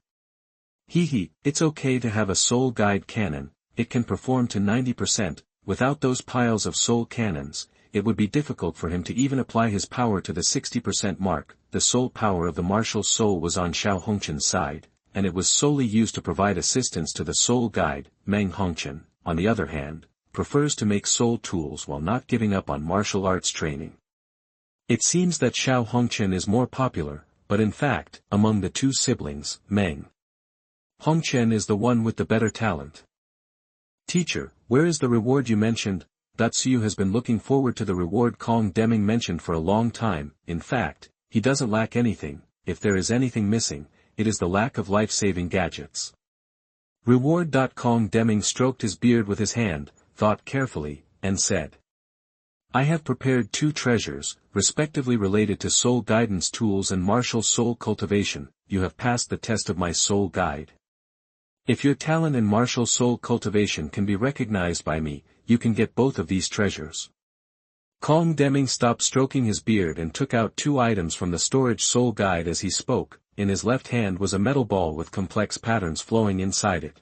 It's okay to have a soul guide cannon, it can perform to 90%, without those piles of soul cannons, it would be difficult for him to even apply his power to the 60% mark. The soul power of the martial soul was on Xiao Hongchen's side, and it was solely used to provide assistance to the soul guide. Meng Hongchen, on the other hand, prefers to make soul tools while not giving up on martial arts training. It seems that Xiao Hongchen is more popular, but in fact, among the two siblings, Meng Hongchen is the one with the better talent. Teacher, where is the reward you mentioned? Suyu has been looking forward to the reward Kong Deming mentioned for a long time. In fact, he doesn't lack anything. If there is anything missing, it is the lack of life-saving gadgets. Reward. Kong Deming stroked his beard with his hand, thought carefully, and said, I have prepared 2 treasures, respectively related to soul guidance tools and martial soul cultivation. You have passed the test of my soul guide. If your talent in martial soul cultivation can be recognized by me, you can get both of these treasures. Kong Deming stopped stroking his beard and took out 2 items from the storage soul guide as he spoke. In his left hand was a metal ball with complex patterns flowing inside it.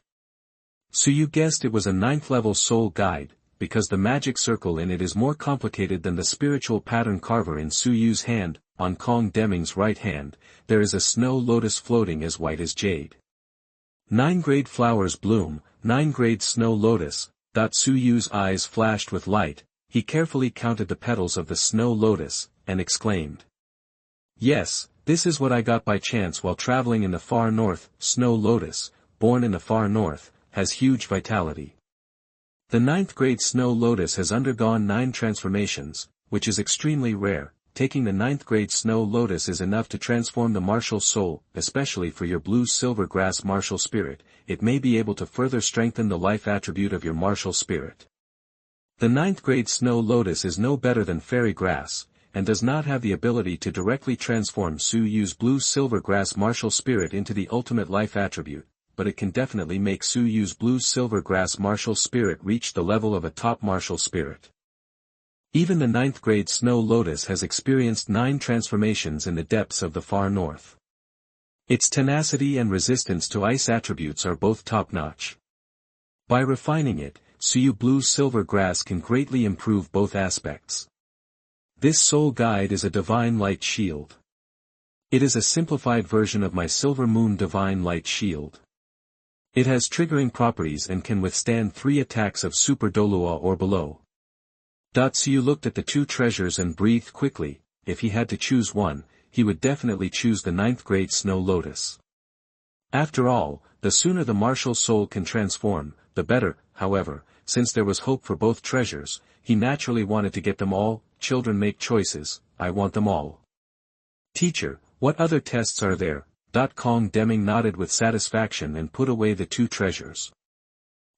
So you guessed it was a 9th level soul guide, because the magic circle in it is more complicated than the spiritual pattern carver in Suyu's hand. On Kong Deming's right hand, there is a snow lotus floating as white as jade. 9 grade flowers bloom, 9 grade snow lotus. Suyu's eyes flashed with light, he carefully counted the petals of the snow lotus, and exclaimed. Yes, this is what I got by chance while traveling in the far north. Snow lotus, born in the far north, has huge vitality. The 9th grade snow lotus has undergone 9 transformations, which is extremely rare. Taking the 9th grade snow lotus is enough to transform the martial soul, especially for your blue silver grass martial spirit. It may be able to further strengthen the life attribute of your martial spirit. The 9th grade snow lotus is no better than fairy grass, and does not have the ability to directly transform Suyu's blue silver grass martial spirit into the ultimate life attribute, but it can definitely make Suyu's blue silver grass martial spirit reach the level of a top martial spirit. Even the 9th grade snow lotus has experienced 9 transformations in the depths of the far north. Its tenacity and resistance to ice attributes are both top-notch. By refining it, Suyu blue silver grass can greatly improve both aspects. This soul guide is a divine light shield. It is a simplified version of my silver moon divine light shield. It has triggering properties and can withstand 3 attacks of Super Douluo or below. Suyu looked at the 2 treasures and breathed quickly. If he had to choose one, he would definitely choose the 9th grade snow lotus. After all, the sooner the martial soul can transform, the better. However, since there was hope for both treasures, he naturally wanted to get them all. Children make choices, I want them all. Teacher, what other tests are there? Kong Deming nodded with satisfaction and put away the 2 treasures.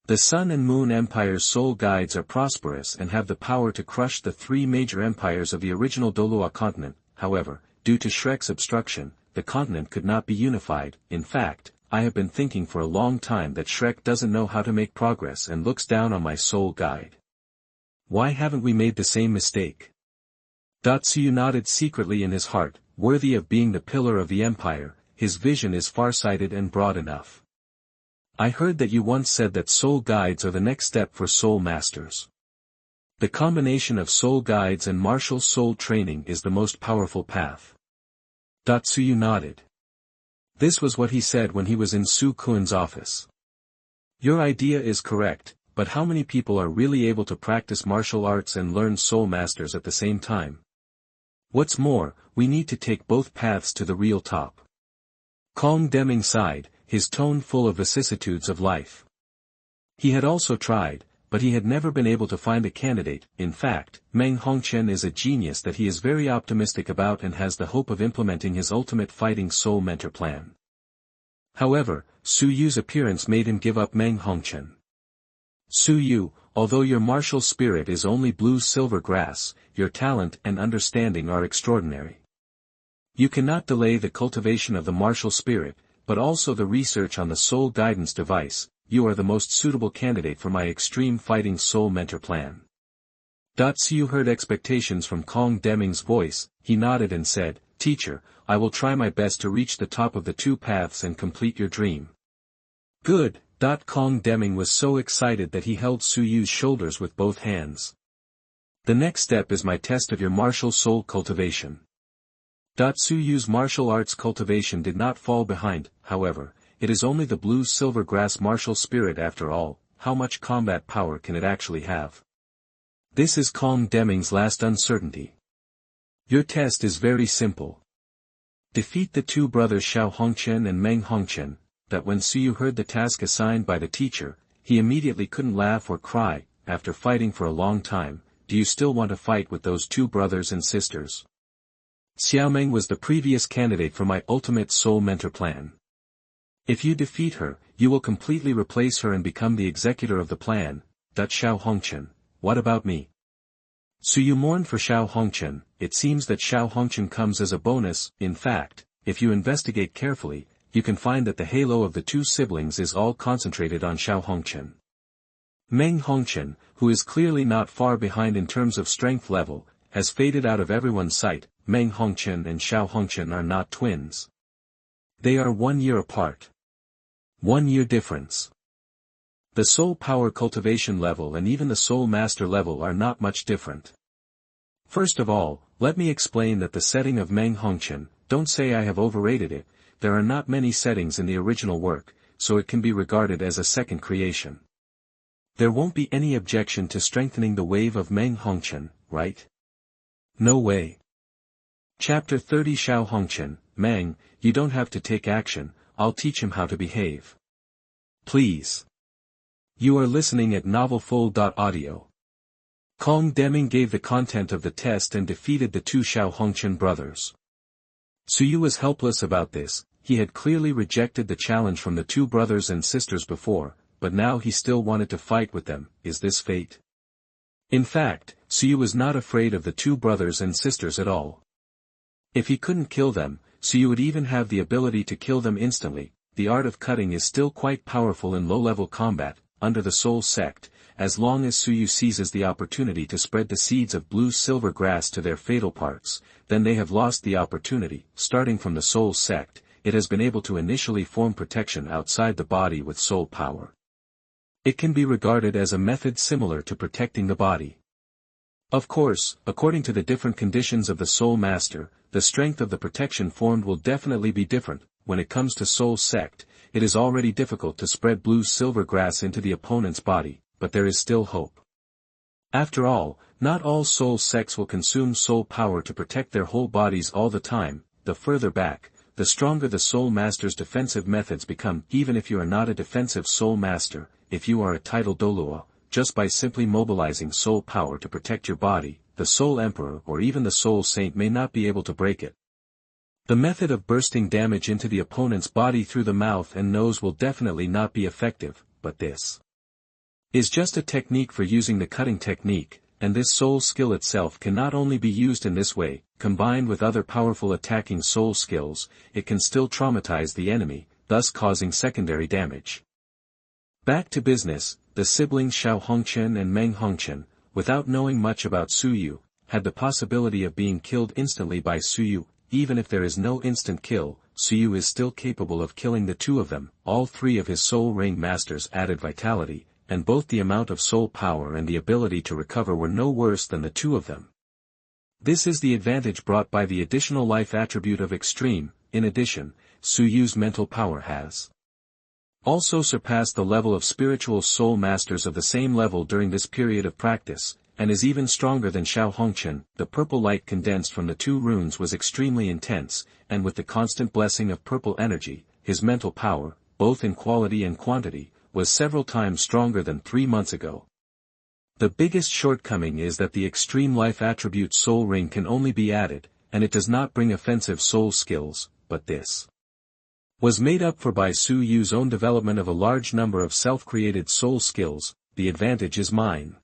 The Sun and Moon Empire's soul guides are prosperous and have the power to crush the 3 major empires of the original Douluo Continent. However, due to Shrek's obstruction, the continent could not be unified. In fact, I have been thinking for a long time that Shrek doesn't know how to make progress and looks down on my soul guide. Why haven't we made the same mistake? Suyu nodded secretly in his heart, worthy of being the pillar of the empire. His vision is farsighted and broad enough. I heard that you once said that soul guides are the next step for soul masters. The combination of soul guides and martial soul training is the most powerful path. Suyu nodded. This was what he said when he was in Su Kun's office. Your idea is correct, but how many people are really able to practice martial arts and learn soul masters at the same time? What's more, we need to take both paths to the real top. Kong Deming sighed, his tone full of vicissitudes of life. He had also tried, but he had never been able to find a candidate. In fact, Meng Hongchen is a genius that he is very optimistic about and has the hope of implementing his ultimate fighting soul mentor plan. However, Suyu's appearance made him give up Meng Hongchen. Suyu, although your martial spirit is only blue silver grass, your talent and understanding are extraordinary. You cannot delay the cultivation of the martial spirit, but also the research on the soul guidance device, you are the most suitable candidate for my extreme fighting soul mentor plan. Su heard expectations from Kong Deming's voice, he nodded and said, Teacher, I will try my best to reach the top of the two paths and complete your dream. Good. Kong Deming was so excited that he held Su Yu's shoulders with both hands. The next step is my test of your martial soul cultivation. Su Yu's martial arts cultivation did not fall behind, however, it is only the blue silver grass martial spirit after all, how much combat power can it actually have? This is Kong Deming's last uncertainty. Your test is very simple. Defeat the two brothers Xiao Hongchen and Meng Hongchen. That when Su Yu heard the task assigned by the teacher, he immediately couldn't laugh or cry. After fighting for a long time, do you still want to fight with those two brothers and sisters? Xiao Meng was the previous candidate for my ultimate soul mentor plan. If you defeat her, you will completely replace her and become the executor of the plan. Xiao Hongchen, what about me? Su Yu mourned for Xiao Hongchen. It seems that Xiao Hongchen comes as a bonus. In fact, if you investigate carefully, you can find that the halo of the two siblings is all concentrated on Xiao Hongchen. Meng Hongchen, who is clearly not far behind in terms of strength level, has faded out of everyone's sight. Meng Hongchen and Xiao Hongchen are not twins. They are 1 year apart. 1 year difference. The soul power cultivation level and even the soul master level are not much different. First of all, let me explain that the setting of Meng Hongchen, don't say I have overrated it. There are not many settings in the original work, so it can be regarded as a second creation. There won't be any objection to strengthening the wave of Meng Hongchen, right? No way. Chapter 30 Xiao Hongchen, Meng, you don't have to take action, I'll teach him how to behave. Please. You are listening at novelfull.audio. Kong Deming gave the content of the test and defeated the two Xiao Hongchen brothers. Su Yu was helpless about this. He had clearly rejected the challenge from the two brothers and sisters before, but now he still wanted to fight with them. Is this fate? In fact, Su Yu was not afraid of the two brothers and sisters at all. If he couldn't kill them, Su Yu would even have the ability to kill them instantly. The art of cutting is still quite powerful in low-level combat, under the Soul Sect, as long as Su Yu seizes the opportunity to spread the seeds of blue-silver grass to their fatal parts, then they have lost the opportunity. Starting from the Soul Sect, it has been able to initially form protection outside the body with soul power. It can be regarded as a method similar to protecting the body. Of course, according to the different conditions of the Soul Master, the strength of the protection formed will definitely be different. When it comes to Soul Sect, it is already difficult to spread blue-silver grass into the opponent's body, but there is still hope. After all, not all Soul Sects will consume soul power to protect their whole bodies all the time. The further back, the stronger the Soul Master's defensive methods become. Even if you are not a defensive Soul Master, if you are a titled Douluo, just by simply mobilizing soul power to protect your body, the Soul Emperor or even the Soul Saint may not be able to break it. The method of bursting damage into the opponent's body through the mouth and nose will definitely not be effective, but this is just a technique for using the cutting technique, and this soul skill itself can not only be used in this way, combined with other powerful attacking soul skills, it can still traumatize the enemy, thus causing secondary damage. Back to business, the siblings Xiao Hongchen and Meng Hongchen, without knowing much about Su Yu, had the possibility of being killed instantly by Su Yu. Even if there is no instant kill, Su Yu is still capable of killing the two of them. All three of his soul ring masters added vitality, and both the amount of soul power and the ability to recover were no worse than the two of them. This is the advantage brought by the additional life attribute of extreme. In addition, Su Yu's mental power has also surpassed the level of spiritual soul masters of the same level during this period of practice, and is even stronger than Xiao Hongchen. The purple light condensed from the two runes was extremely intense, and with the constant blessing of purple energy, his mental power, both in quality and quantity, was several times stronger than 3 months ago. The biggest shortcoming is that the extreme life attribute soul ring can only be added, and it does not bring offensive soul skills, but this was made up for by Su Yu's own development of a large number of self-created soul skills. The advantage is mine.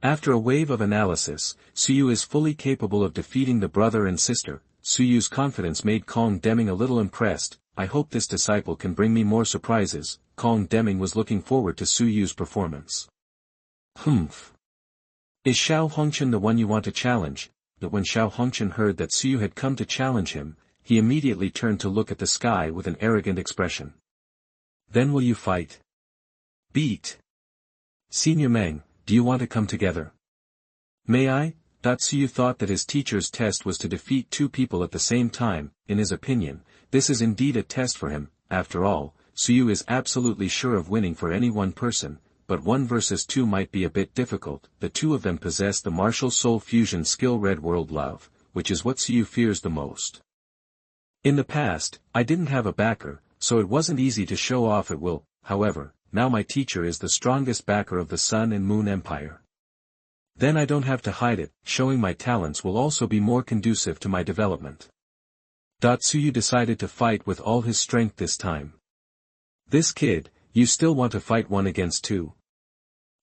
After a wave of analysis, Su Yu is fully capable of defeating the brother and sister. Su Yu's confidence made Kong Deming a little impressed. I hope this disciple can bring me more surprises. Kong Deming was looking forward to Su Yu's performance. Humph. Is Xiao Hongchen the one you want to challenge? But when Xiao Hongchen heard that Su Yu had come to challenge him, he immediately turned to look at the sky with an arrogant expression. Then will you fight? Beat. Senior Meng, do you want to come together? May I? Su Yu thought that his teacher's test was to defeat two people at the same time. In his opinion, this is indeed a test for him. After all, Su Yu is absolutely sure of winning for any one person, but 1 versus 2 might be a bit difficult. The two of them possess the martial soul fusion skill Red World Love, which is what Su Yu fears the most. In the past, I didn't have a backer, so it wasn't easy to show off at will. However, now my teacher is the strongest backer of the Sun and Moon Empire. Then I don't have to hide it. Showing my talents will also be more conducive to my development. Su Yu decided to fight with all his strength this time. This kid, you still want to fight 1 against 2?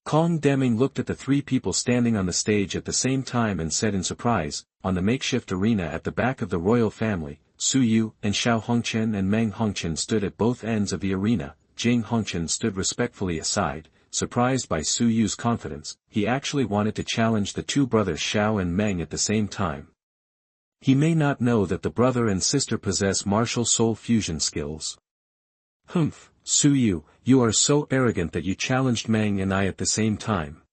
Kong Deming looked at the 3 people standing on the stage at the same time and said in surprise, on the makeshift arena at the back of the royal family, Su Yu and Xiao Hongchen and Meng Hongchen stood at both ends of the arena. Jing Hongchen stood respectfully aside. Surprised by Su Yu's confidence, he actually wanted to challenge the 2 brothers Xiao and Meng at the same time. He may not know that the brother and sister possess martial soul fusion skills. Humph, Su Yu, you are so arrogant that you challenged Meng and I at the same time.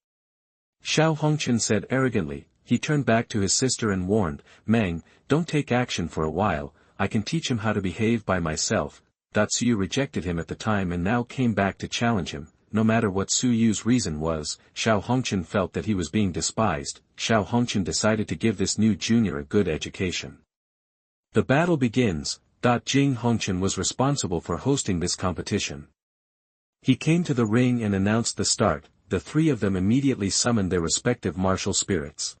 Xiao Hongchen said arrogantly. He turned back to his sister and warned, Meng, don't take action for a while, I can teach him how to behave by myself. Su Yu rejected him at the time and now came back to challenge him. No matter what Su Yu's reason was, Xiao Hongchen felt that he was being despised. Xiao Hongchen decided to give this new junior a good education. The battle begins. Jing Hongchen was responsible for hosting this competition. He came to the ring and announced the start. The 3 of them immediately summoned their respective martial spirits.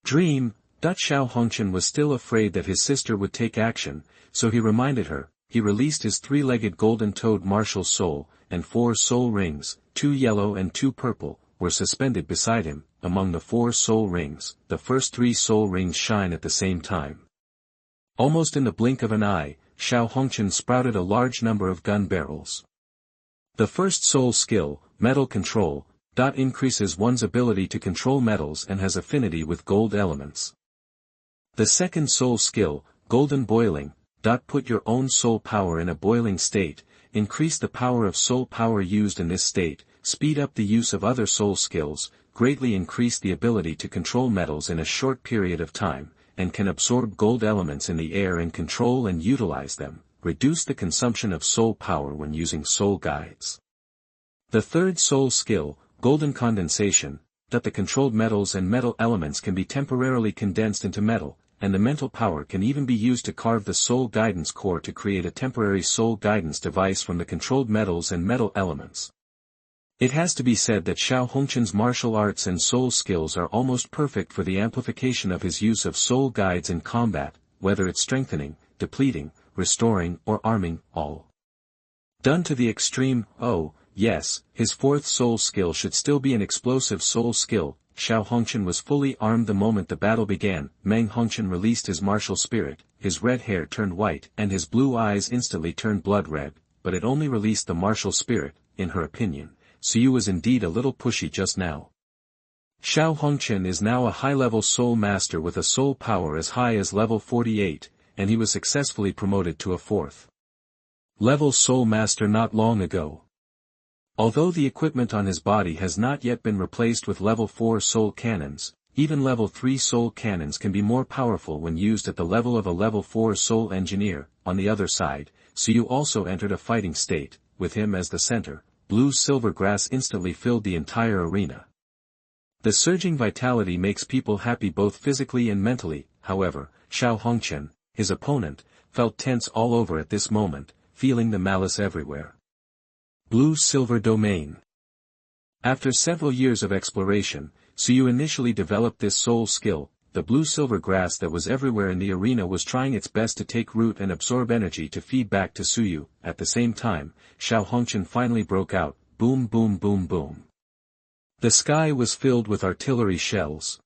Dream. Xiao Hongchen was still afraid that his sister would take action, so he reminded her. He released his 3-legged golden-toed martial soul, and 4 soul rings, 2 yellow and 2 purple, were suspended beside him. Among the 4 soul rings, the first 3 soul rings shine at the same time. Almost in the blink of an eye, Xiao Hongchen sprouted a large number of gun barrels. The first soul skill, Metal Control, increases one's ability to control metals and has affinity with gold elements. The second soul skill, Golden Boiling, put your own soul power in a boiling state, increase the power of soul power used in this state, speed up the use of other soul skills, greatly increase the ability to control metals in a short period of time, and can absorb gold elements in the air and control and utilize them, reduce the consumption of soul power when using soul guides. The third soul skill, Golden Condensation, the controlled metals and metal elements can be temporarily condensed into metal, and the mental power can even be used to carve the soul guidance core to create a temporary soul guidance device from the controlled metals and metal elements. It has to be said that Xiao Hongchen's martial arts and soul skills are almost perfect for the amplification of his use of soul guides in combat, whether it's strengthening, depleting, restoring or arming, all done to the extreme. Oh, yes, his 4th soul skill should still be an explosive soul skill. Xiao Hongchen was fully armed the moment the battle began. Meng Hongchen released his martial spirit, his red hair turned white and his blue eyes instantly turned blood red, but it only released the martial spirit. In her opinion, Su Yu was indeed a little pushy just now. Xiao Hongchen is now a high-level soul master with a soul power as high as level 48, and he was successfully promoted to a 4th level soul master not long ago. Although the equipment on his body has not yet been replaced with level 4 soul cannons, even level 3 soul cannons can be more powerful when used at the level of a level 4 soul engineer. On the other side, Su Yu also entered a fighting state. With him as the center, blue-silver grass instantly filled the entire arena. The surging vitality makes people happy both physically and mentally. However, Xiao Hongchen, his opponent, felt tense all over at this moment, feeling the malice everywhere. Blue-silver domain. After several years of exploration, Su Yu initially developed this soul skill. The blue-silver grass that was everywhere in the arena was trying its best to take root and absorb energy to feed back to Su Yu. At the same time, Xiao Hongchen finally broke out, boom boom boom boom. The sky was filled with artillery shells.